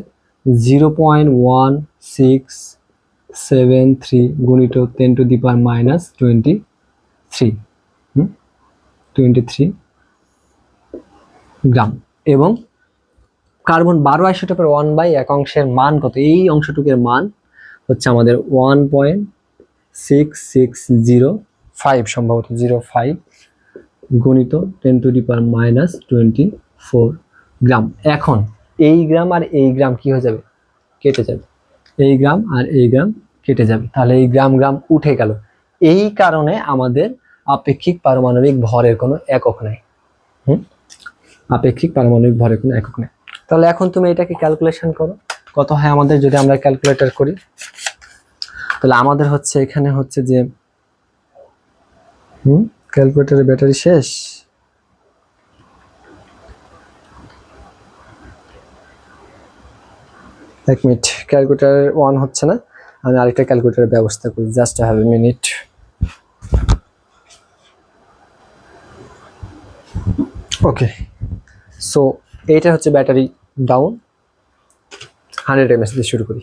0.1673 গুণিত 10⁻⁻23 গ্রাম। এবং কার্বন 12 আইসোটোপের 1/1 অংশের মান কত, এই অংশটুকের মান হচ্ছে আমাদের 1.6605 সম্ভবত 05 গুণিত 10⁻⁻24 গ্রাম। এখন এই গ্রাম আর এই গ্রাম কি হয়ে যাবে, কেটে যাবে। এই গ্রাম আর এই গ্রাম কেটে যাবে, তাহলে এই গ্রাম গ্রাম উঠে গেল। এই কারণে আমাদের আপেক্ষিক পারমাণবিক ভরের কোনো একক নাই। আপেক্ষিক পারমাণবিক ভরের কোনো একক নেই। তাহলে এখন তুমি এটাকে ক্যালকুলেশন করো, কত হয় আমাদের যদি আমরা ক্যালকুলেটর করি। তাহলে আমাদের হচ্ছে এখানে হচ্ছে যে ক্যালকুলেটরের ব্যাটারি শেষ। এক মিনিট, ক্যালকুলেটর অন হচ্ছে না, আমি আরেকটা ক্যালকুলেটরের ব্যবস্থা করি। Just have a minute. Okay, so এইটা হচ্ছে ব্যাটারি ডাউন, 100 mAh দিয়ে শুরু করি।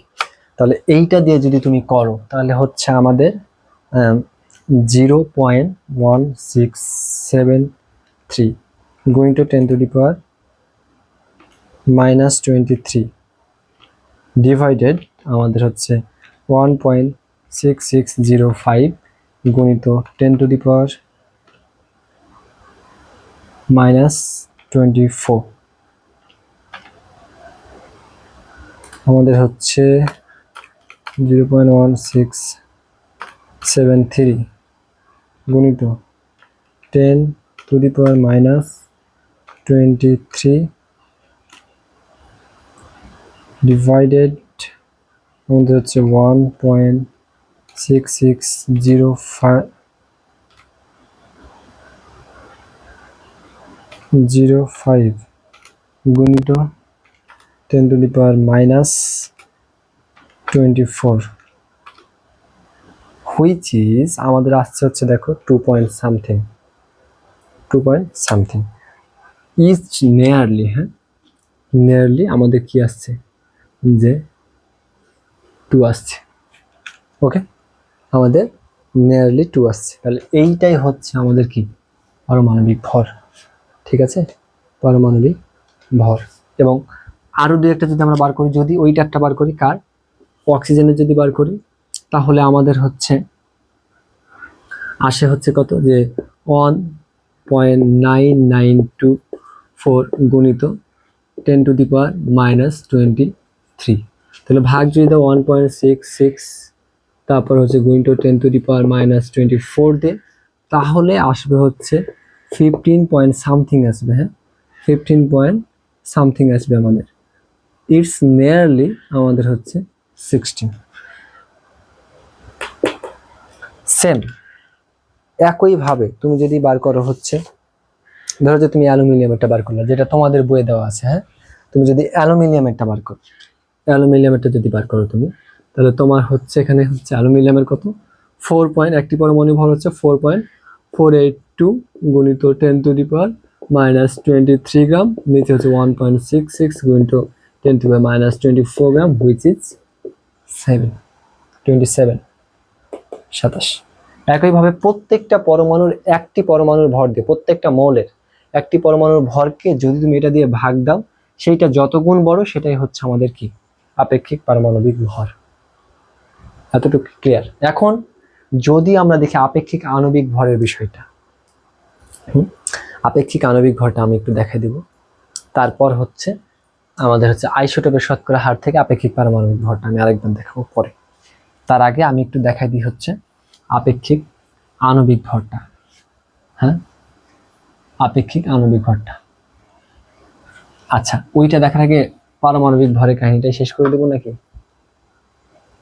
তাহলে এইটা দিয়ে যদি তুমি করো তাহলে হচ্ছে আমাদের 0.1673 going to 10 to the power -23 divided আমাদের হচ্ছে 1.6605 গুণিত 10 to the power -24 আমাদের হচ্ছে 0.1673 গুণিত 10 to the power -23 ডিভাইডেড আমাদের হচ্ছে 1.6605 গুণিত 10 to the power -24 which is আমাদের আসছে হচ্ছে দেখো 2 point something is nearly, হ্যাঁ nearly আমাদের কি আসছে যে 2 আসছে। ওকে, আমাদের nearly 2 আসছে। তাহলে এইটাই হচ্ছে আমাদের কি পারমাণবিক ভর। ঠিক আছে, পারমাণবিক ভর। এবং আরো দুই একটা যদি আমরা বার করি, যদি ওইটা একটা বার করি, কার অক্সিজেনের যদি বার করি তাহলে আমাদের হচ্ছে আসে হচ্ছে কত, যে 1.9924 গুণিত 10 to the power -23। তাহলে ভাগ যদি দাও 1.66 তারপর হচ্ছে গুণিত 10 to the power -24 দিয়ে, তাহলে আসবে হচ্ছে 15 point something আসবে। হ্যাঁ, 15 point something আসবে আমাদের। ইটস নিয়ারলি আমাদের হচ্ছে 16। সেম একইভাবে তুমি যদি বার করো হচ্ছে, ধরো যে তুমি অ্যালুমিনিয়ামেরটা বার করলে, যেটা তোমাদের বইয়ে দেওয়া আছে। হ্যাঁ, তুমি যদি অ্যালুমিনিয়ামেরটা বার করো, অ্যালুমিনিয়ামেরটা যদি বার করো তুমি, তাহলে তোমার হচ্ছে এখানে হচ্ছে অ্যালুমিনিয়ামের কত 4 পয়েন্ট, একটি পরমাণু ভর হচ্ছে 4.482 গুণিত 10 to the power -23 গ্রাম, নিচে হচ্ছে 1.66 গুণিত 10 to the power -24 gram, which is 27। একইভাবে প্রত্যেকটা পরমাণুর একটি পরমাণুর ভর দিয়ে, প্রত্যেকটা মৌলের একটি পরমাণুর ভরকে যদি তুমি এটা দিয়ে ভাগ দাও, সেইটা যত গুণ বড় সেটাই হচ্ছে আমাদের কি আপেক্ষিক পারমাণবিক ভর। এতটুকু ক্লিয়ার? এখন যদি আমরা দেখি আপেক্ষিক আণবিক ভরের বিষয়টা, আপেক্ষিক আণবিক ভরটা আমি একটু দেখাই দিব। তারপর হচ্ছে আমাদের হচ্ছে আইসোটোপের শতকরা হার থেকে আপেক্ষিক পারমাণবিক ভরটা আমি আরেকবার দেখাবো পরে। তার আগে আমি একটু দেখাই দিই হচ্ছে আপেক্ষিক আণবিক ভরটা। হ্যাঁ, আপেক্ষিক আণবিক ভরটা। আচ্ছা, ওইটা দেখার আগে পারমাণবিক ভরের কাহিনীটাই শেষ করে দেবো নাকি?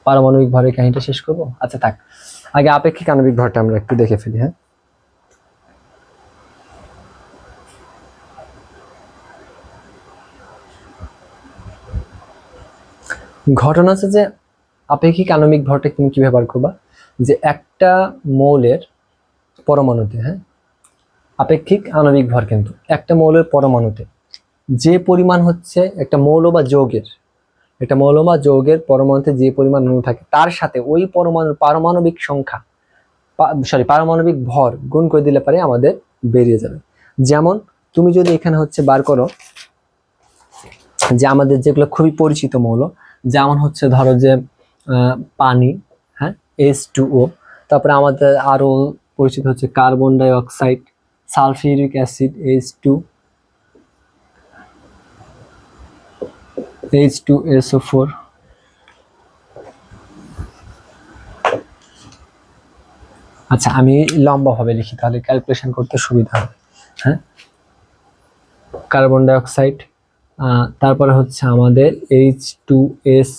পারমাণবিক ভরের কাহিনীটা শেষ করবো? আচ্ছা থাক, আগে আপেক্ষিক আণবিক ভরটা আমরা একটু দেখে ফেলি। হ্যাঁ, ঘটনা আছে যে আপেক্ষিক আণবিক ভরটা তুমি কিভাবে বার করবা, যে একটা মৌলের পরমাণুতে, হ্যাঁ আপেক্ষিক আণবিক ভর কিন্তু একটা মৌলের পরমাণুতে যে পরিমাণ হচ্ছে একটা মৌল বা যৌগের পরমাণুতে যে পরিমাণ অণু থাকে, তার সাথে ওই পরমাণুর পারমাণবিক সংখ্যা, পারমাণবিক ভর গুণ করে দিলে পারে আমাদের বেরিয়ে যাবে। যেমন তুমি যদি এখানে হচ্ছে বার করো যে আমাদের যেগুলো খুবই পরিচিত মৌল, যেমন হচ্ছে ধরো যে পানি, হ্যাঁ H2O, তারপরে আমাদের আরো পরিচিত হচ্ছে carbon die oxide, sulphuric acid H2SO4, আচ্ছা আমি লম্বা ভাবে লিখি তাহলে ক্যালকুলেশন করতে সুবিধা হবে। হ্যাঁ, কার্বন ডাই অক্সাইড, তারপরে হচ্ছে আমাদের H2S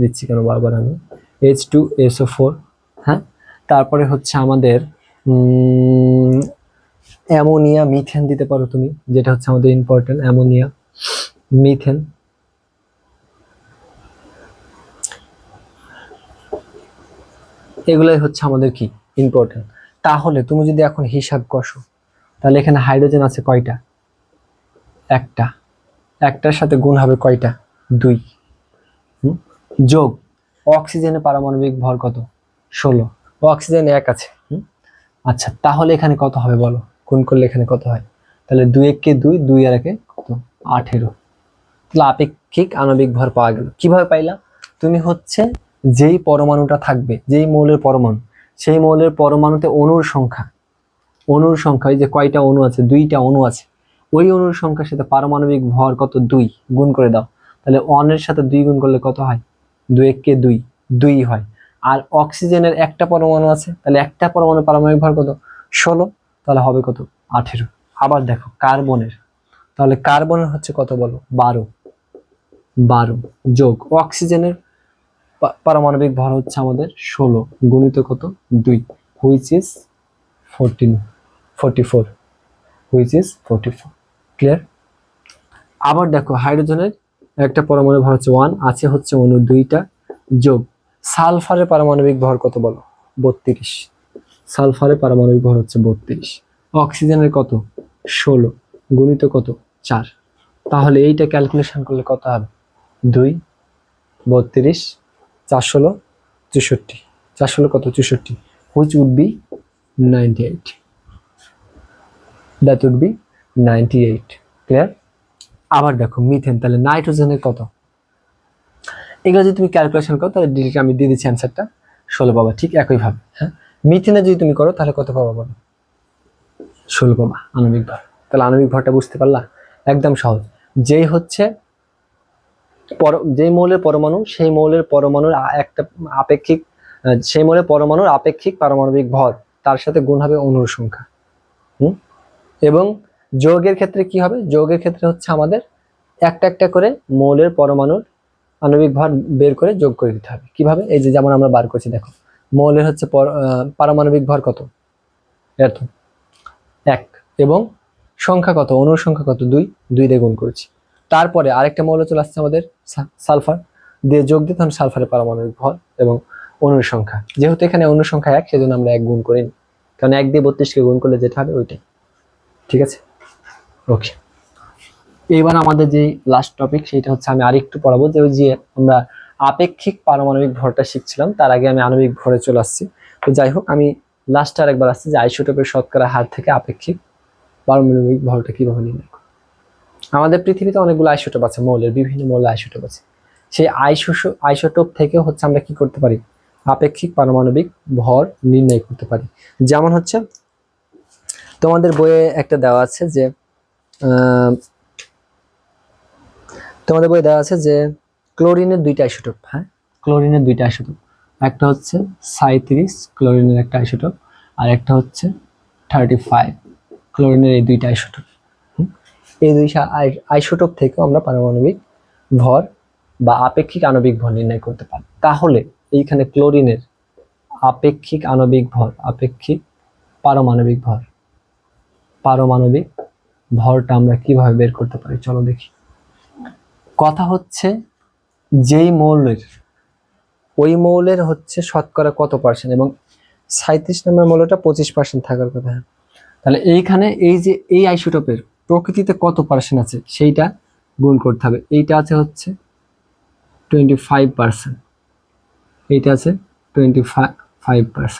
দিচ্ছি কেন বারবার আমি, H2SO4। হ্যাঁ, তারপরে হচ্ছে আমাদের অ্যামোনিয়া, মিথেন দিতে পারো তুমি, যেটা হচ্ছে আমাদের ইম্পর্টেন্ট, অ্যামোনিয়া, মিথেন। এগুলাই হচ্ছে আমাদের কি ইম্পর্টেন্ট। তাহলে তুমি যদি এখন হিসাব কষো, তাহলে এখানে হাইড্রোজেন আছে কয়টা? একটা, একটার সাথে গুণ হবে কয়টা? 2। যোগ অক্সিজেনের পারমাণবিক ভর কত? 16। অক্সিজেন 1 আছে। আচ্ছা, তাহলে এখানে কত হবে বলো, গুণ করলে এখানে কত হয়? তাহলে 2 1 2, 2 আর 1 কত? 18। তাহলে আপেক্ষিক আণবিক ভর পাওয়া গেল। কিভাবে পাইলা? তুমি হচ্ছে যেই পরমাণুটা থাকবে, যেই মৌলের পরমাণু, সেই মৌলের পরমাণুতে অণুর সংখ্যা, এই যে কয়টা অণু আছে, 2টা অণু আছে, ওই অণুর সংখ্যার সাথে পারমাণবিক ভর কত? 2 গুণ করে দাও। তাহলে 1 এর সাথে 2 গুণ করলে কত হয়? 2 1 2, 2 হয়। আর অক্সিজেনের একটা পরমাণু আছে, তাহলে একটা পরমাণুর পারমাণবিক ভর কত? 16। তাহলে হবে কত? 18। আবার দেখো কার্বনের, তাহলে কার্বনের হচ্ছে কত বলো? 12। যোগ অক্সিজেনের পারমাণবিক ভর হচ্ছে আমাদের 16 গুণিত কত? 2, হুইচ ইজ 44। ক্লিয়ার? আবার দেখো হাইড্রোজেনের একটা পরমাণু ভর হচ্ছে 1, আছে হচ্ছে অণু 2টা, যোগ সালফারের পারমাণবিক ভর কত বলো? 32। সালফারের পারমাণবিক ভর হচ্ছে 32। অক্সিজেনের কত? 16 গুণিত কত? 4। তাহলে এইটা ক্যালকুলেশন করলে কত হবে? 2 32 4 16 64, 4 16 কত? 64, which would be 98. That would be 98. Clear? আবার দেখো মিথেন, তাহলে নাইট্রোজেনের কত? এগুলো যদি তুমি ক্যালকুলেশন করো তাহলে ডিরেক্ট আমি দিয়ে দিচ্ছি অ্যান্সারটা, 16 পাবা। ঠিক একইভাবে হ্যাঁ, মিথেনে যদি তুমি করো তাহলে কত পাবা বলো? 16 পাবা আণবিক ভর। তাহলে আণবিক ভরটা বুঝতে পারলা? একদম সহজ। যেই হচ্ছে যেই মৌলের পরমাণু, সেই মৌলের পরমাণুর একটা আপেক্ষিক, সেই মৌলের পরমাণুর আপেক্ষিক পারমাণবিক ভর, তার সাথে গুণ হবে অণুর সংখ্যা। এবং যৌগের ক্ষেত্রে কি হবে? যৌগের ক্ষেত্রে হচ্ছে আমাদের একটা একটা করে মৌলের পরমাণুর আণবিক ভর বের করে যোগ করে দিতে হবে। কিভাবে? এই যে যেমন আমরা বার করছি, দেখো মৌলের হচ্ছে পারমাণবিক ভর কত? এত 1, এবং সংখ্যা কত? অণুর সংখ্যা কত? 2, 2 দিয়ে গুণ করেছি। তারপরে আরেকটা মৌল চলে আসছে আমাদের সালফার, দিয়ে যোগ দিয়ে তখন সালফারের পারমাণবিক ভর এবং অণুর সংখ্যা। যেহেতু এখানে অণুর সংখ্যা 1, সেজন্য আমরা 1 গুণ করিনি, কারণ 1 দিয়ে 32কে গুণ করলে যেটা হবে ওইটাই। ঠিক আছে, ওকে। এবার আমাদের যে লাস্ট টপিক, সেটা হচ্ছে আমি আরেকটু পড়াবো, যে ওই যে আমরা আপেক্ষিক পারমাণবিক ভরটা শিখছিলাম, তার আগে আমি আণবিক ভরে চলে আসছি। তো যাই হোক, আমি লাস্টে আরেকবার আসছি যে আইসোটোপের শতকরা হার থেকে আপেক্ষিক পারমাণবিক ভরটা কিভাবে নির্ণয় করে। আমাদের পৃথিবীতে অনেকগুলো আইসোটোপ আছে, মৌলের বিভিন্ন মৌলের আইসোটোপ আছে। সেই আইসোটোপ থেকে হচ্ছে আমরা কি করতে পারি? আপেক্ষিক পারমাণবিক ভর নির্ণয় করতে পারি। যেমন হচ্ছে তোমাদের বইয়ে একটা দেওয়া আছে যে ক্লোরিনের 2টা আইসোটোপ। হ্যাঁ, ক্লোরিনের 2টা আইসোটোপ, একটা হচ্ছে 37 ক্লোরিনের একটা আইসোটোপ, আর একটা হচ্ছে 35 ক্লোরিনের। এই 2টা আইসোটোপ, এই 2টা আইসোটোপ থেকে আমরা পারমাণবিক ভর বা আপেক্ষিক আণবিক ভর নির্ণয় করতে পারি। তাহলে এইখানে ক্লোরিনের আপেক্ষিক আণবিক ভর, আপেক্ষিক পারমাণবিক ভরটা আমরা কিভাবে বের করতে পারি চলো দেখি। কথা হচ্ছে যেই মৌলের, ওই মৌলের হচ্ছে শতকরা কত পার্সেন্ট, এবং 37 নম্বর মৌলটা 25% থাকার কথা। তাহলে এইখানে এই যে এই আইসোটোপের প্রকৃতিতে কত পার্সেন্ট আছে সেইটা গুণ করতে হবে। এইটা আছে হচ্ছে 25%, এইটা আছে 25%,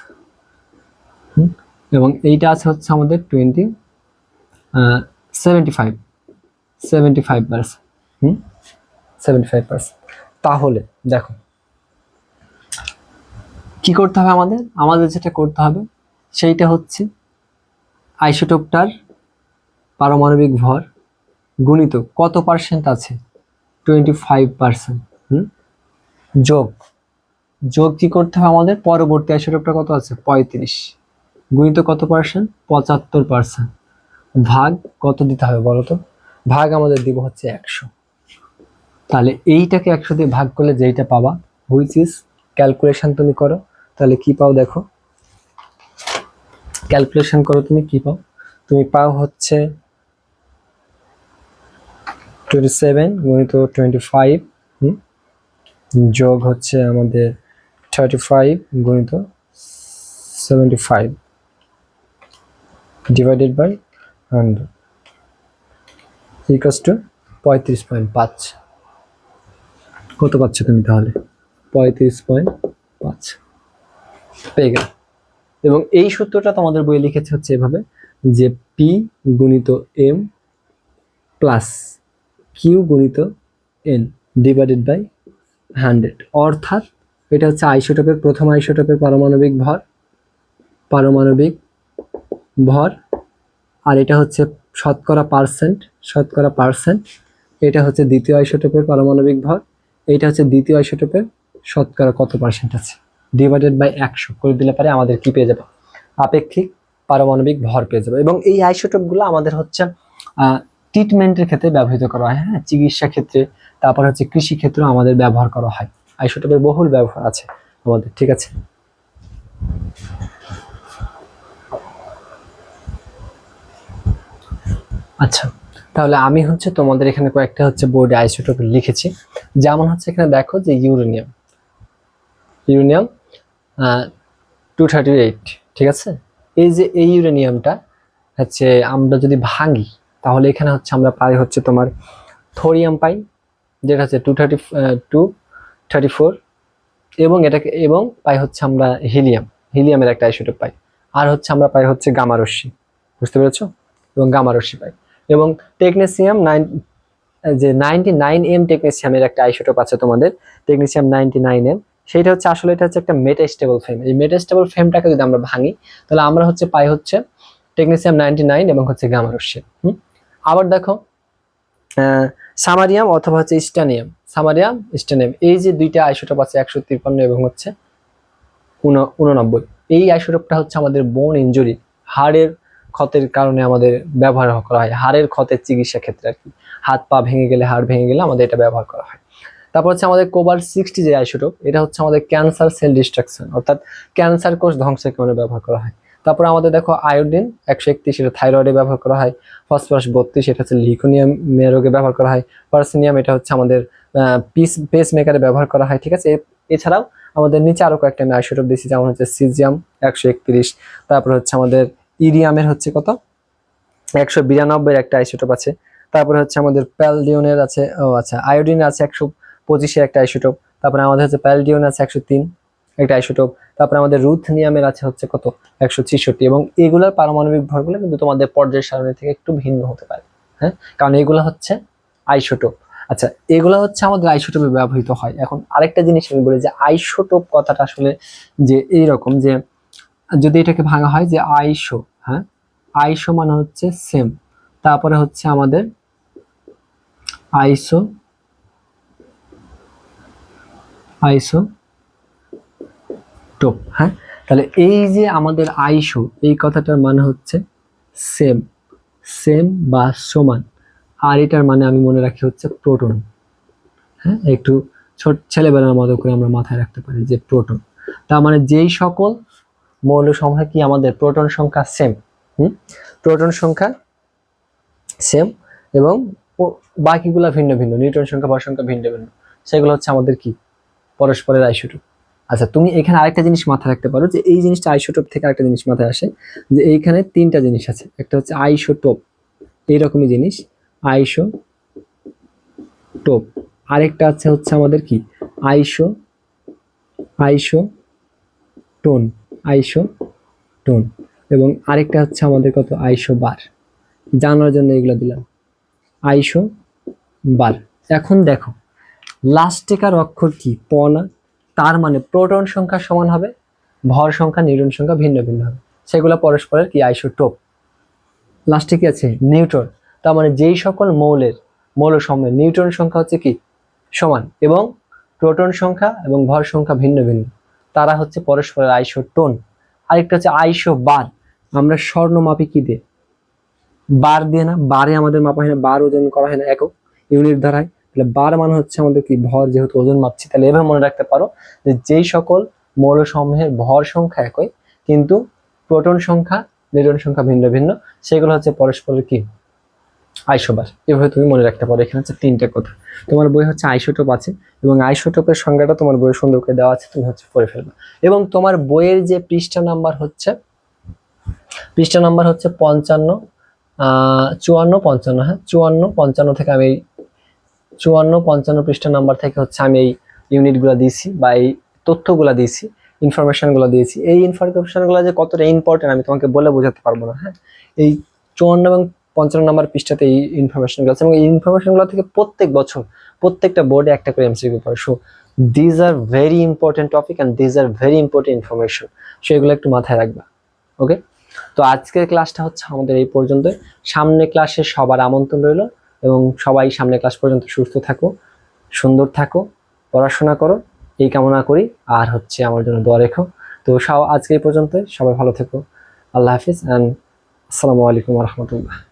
এবং এইটা আছে হচ্ছে আমাদের 75%, 75%। তাহলে দেখো কি করতে হবে আমাদের যেটা করতে হবে সেইটা হচ্ছে আইসোটোপটার পারমাণবিক ভর গুণিত কত পার্সেন্ট আছে, 25%, যোগ কি করতে হবে আমাদের? পরবর্তী আইসোটোপটা কত আছে? 35 গুণিত কত পার্সেন্ট? 75%, ভাগ কত দিতে হবে বলো তো? ভাগ আমাদের দিব হচ্ছে 100। তাহলে এইটাকে 100 দিয়ে ভাগ করলে যেইটা পাবা, হুইচ ইজ, ক্যালকুলেশন তুমি করো, তাহলে কি পাও দেখো, ক্যালকুলেশন করো তুমি কি পাও। তুমি পাও হচ্ছে 27 গুণিত 25, যোগ হচ্ছে আমাদের 35 গুণিত 75 ডিভাইডেড বাই 100 ইকুয়ালস টু 35.5। কত পাচ্ছ তুমি তাহলে? 35.5 পেয়ে গেল। এবং এই সূত্রটা তোমাদের বইয়ে লিখেছে হচ্ছে এভাবে যে পি গুণিত এম প্লাস কিউ গুণিত এন ডিভাইডেড বাই 100, অর্থাৎ এটা হচ্ছে আইসোটোপের প্রথম আইসোটোপের পারমাণবিক ভর, আর এটা হচ্ছে শতকরা পার্সেন্ট, এটা হচ্ছে দ্বিতীয় আইসোটোপের পারমাণবিক ভর, এটা হচ্ছে দ্বিতীয় আইসোটোপের শতকরা কত পার্সেন্ট আছে ডিভাইডেড বাই 100 করে দিলে পারে আমাদের কি পেয়ে যাবে, আপেক্ষিক পারমাণবিক ভর পেয়ে যাবে। এবং এই আইসোটোপগুলো আমাদের হচ্ছে ট্রিটমেন্টের ক্ষেত্রে ব্যবহৃত করা হয়, হ্যাঁ, চিকিৎসা ক্ষেত্রে, তারপর হচ্ছে কৃষি ক্ষেত্রেও আমাদের ব্যবহার করা হয়। আইসোটোপের বহুল ব্যবহার আছে আমাদের, ঠিক আছে। আচ্ছা, তাহলে আমি হচ্ছে তোমাদের এখানে কয়েকটা হচ্ছে বোর্ডে আইসোটোপ লিখেছি। যেমন হচ্ছে এখানে দেখো যে ইউরেনিয়াম 238, ঠিক আছে। এই যে এই ইউরেনিয়ামটা হচ্ছে আমরা যদি ভাঙি তাহলে এখানে হচ্ছে আমরা পাই হচ্ছে তোমার থোরিয়াম পাই, যেটা হচ্ছে 234, এবং পাই হচ্ছে আমরা হিলিয়ামের একটা আইসোটোপ পাই, আর হচ্ছে আমরা পাই হচ্ছে গামা রশ্মি, বুঝতে পেরেছো, এবং গামা রশ্মি পাই। এবং টেকনেসিয়াম 99M টেকনেসিয়ামের একটা আইসোটোপ আছে তোমাদের, টেকনেসিয়াম 99M। সেটা হচ্ছে আসলে এটা হচ্ছে একটা মেটাস্টেবল ফ্রেম। এই মেটাস্টেবল ফ্রেমটাকে যদি আমরা ভাঙি তাহলে আমরা হচ্ছে পাই হচ্ছে টেকনেসিয়াম 99 এবং হচ্ছে গামা রশ্মি। আবার দেখো সামারিয়াম অথবা হচ্ছে স্টানিয়াম, এই যে দুইটা আইসোটোপ আছে 153 এবং হচ্ছে 89। এই আইসোটোপটা হচ্ছে আমাদের বোন ইনজুরি, হাড়ের ক্ষতের কারণে আমাদের ব্যবহার করা হয়, হাড়ের ক্ষতের চিকিৎসা ক্ষেত্রে আর কি, হাত পা ভেঙে গেলে, হাড় ভেঙে গেলে আমাদের এটা ব্যবহার করা হয়। তারপর হচ্ছে আমাদের কোবাল্ট 60 যে আইসোটোপ, এটা হচ্ছে আমাদের ক্যান্সার সেল ডিস্ট্রাকশন, অর্থাৎ ক্যান্সার কোষ ধ্বংসের কারণে ব্যবহার করা হয়। তারপর আমাদের দেখো আয়োডিন 131, এটা থাইরয়েডে ব্যবহার করা হয়। ফসফরাস 32, এটা হচ্ছে লিউকোমিয়া রোগে ব্যবহার করা হয়। পার্সিনিয়াম, এটা হচ্ছে আমাদের পেস মেকারে ব্যবহার করা হয়, ঠিক আছে। এছাড়াও আমাদের নিচে আরো কয়েকটা আমি আইসোটোপ দিচ্ছি, যেমন হচ্ছে সিজিয়াম 131, তারপর হচ্ছে আমাদের ইরিয়ামের হচ্ছে কত 192 একটা আইসোটোপ আছে। তারপরে হচ্ছে আমাদের প্যালডিয়নের আছে, আয়োডিনের আছে 125 একটা আইসোটোপ। তারপরে আমাদের হচ্ছে প্যালডিয়ন আছে 103 একটা আইসোটোপ। তারপরে আমাদের রুথনিয়ামের আছে হচ্ছে কত 166। এবং এগুলার পারমাণবিক ভরগুলো কিন্তু তোমাদের পর্যায় সারণী থেকে একটু ভিন্ন হতে পারে, হ্যাঁ, কারণ এগুলো হচ্ছে আইসোটোপ। আচ্ছা, এগুলো হচ্ছে আমাদের আইসোটোপে ব্যবহৃত হয়। এখন আরেকটা জিনিস আমি বলি যে আইসোটোপ কথাটা আসলে যে এইরকম, যে যদি এটাকে ভাঙা হয় যে আইসো, হ্যাঁ, আইসো মানে হচ্ছে সেম, তারপরে হচ্ছে আমাদের আইসোটোপ, হ্যাঁ। তাহলে এই যে আমাদের আইসো, এই কথাটার মানে হচ্ছে সেম বা সমান, আর এটার মানে আমি মনে রাখি হচ্ছে প্রোটন, হ্যাঁ, একটু ছোট ছেলেবেলার মতো করে আমরা মাথায় রাখতে পারি যে প্রোটন। তার মানে যেই সকল মৌল সমূহে কি আমাদের প্রোটন সংখ্যা সেম, প্রোটন সংখ্যা সেম, এবং বাকিগুলা ভিন্ন ভিন্ন, নিউট্রন সংখ্যা, ভর সংখ্যা ভিন্ন ভিন্ন, সেগুলো হচ্ছে আমাদের কি পরস্পরের আইসোটোপ। আচ্ছা, তুমি এখানে আরেকটা জিনিস মাথায় রাখতে পারো, যে এই জিনিসটা আইসোটোপ থেকে আরেকটা জিনিস মাথায় আসে, যে এইখানে তিনটা জিনিস আছে, একটা হচ্ছে আইসোটোপ, এইরকমই জিনিস আইসোটোপ, আরেকটা আছে হচ্ছে আমাদের কি আইসোটোন, এবং আরেকটা হচ্ছে আমাদের কত আইসোবার। জানার জন্য এগুলো দিলাম আইসোবার। এখন দেখো লাস্টেকার অক্ষর কি প না, তার মানে প্রোটন সংখ্যা সমান হবে, ভর সংখ্যা, নিউট্রন সংখ্যা ভিন্ন ভিন্ন হবে, সেগুলো পরস্পরের কি আইসোটোপ। লাস্টে কি আছে নিউট্রন, তার মানে যেই সকল মৌল সমূহের নিউট্রন সংখ্যা হচ্ছে কি সমান, এবং প্রোটন সংখ্যা এবং ভর সংখ্যা ভিন্ন ভিন্ন, তারা হচ্ছে পরস্পরের আইসোটোন। আরেকটা হচ্ছে আইসোবার, আমরা স্বর্ণ মাপি কি দিয়ে, বার দিয়ে না, বারে আমাদের মাপা হয় না, বার ওজন করা হয় না একক ইউনিট দ্বারায়, তাহলে বার মানে হচ্ছে আমাদের কি ভর, যেহেতু ওজন মাপছি, তাহলে এভাবে মনে রাখতে পারো যে যেই সকল মৌল সমূহের ভর সংখ্যা একই কিন্তু প্রোটন সংখ্যা, নিউট্রন সংখ্যা ভিন্ন ভিন্ন, সেগুলো হচ্ছে পরস্পরের কি আইসোবার। এভাবে তুমি মনে রাখতে পারো। এখানে হচ্ছে তিনটা কথা, তোমার বই হচ্ছে আইসোটোপ আছে, এবং আইসোটোপের সংজ্ঞাটা তোমার বইয়ে সুন্দর করে দেওয়া আছে, তুমি হচ্ছে পড়ে ফেলবে। এবং তোমার বইয়ের যে পৃষ্ঠা নাম্বার হচ্ছে 55, 54, 55, হ্যাঁ, 54, 55 থেকে আমি 54, 55 পৃষ্ঠা নাম্বার থেকে হচ্ছে আমি এই ইউনিটগুলো দিয়েছি বা এই তথ্যগুলো দিয়েছি, ইনফরমেশনগুলো দিয়েছি, এই ইনফরমেশনগুলো যে কতটা ইম্পর্টেন্ট আমি তোমাকে বলে বোঝাতে পারবো না। হ্যাঁ, এই 54 এবং 55 নম্বর পৃষ্ঠাতে এই ইনফরমেশনগুলো আছে এবং এই ইনফরমেশনগুলো থেকে প্রত্যেক বছর প্রত্যেকটা বোর্ডে একটা করে এমসিকিউ পড়ে। So these are very important topic and these are very important information. So এগুলো একটু মাথায় রাখবা। ওকে, তো আজকের ক্লাসটা হচ্ছে আমাদের এই পর্যন্ত। সামনে ক্লাসে সবার আমন্ত্রণ রইল এবং সবাই সামনে ক্লাস পর্যন্ত সুস্থ থাকো, সুন্দর থাকো, পড়াশোনা করো, এই কামনা করি। আর হচ্ছে আমার জন্য দোয়া রেখো। তো আজকে এই পর্যন্ত, সবাই ভালো থেকো। আল্লাহ হাফিজ অ্যান্ড আসসালামু আলাইকুম রহমতুল্লাহ।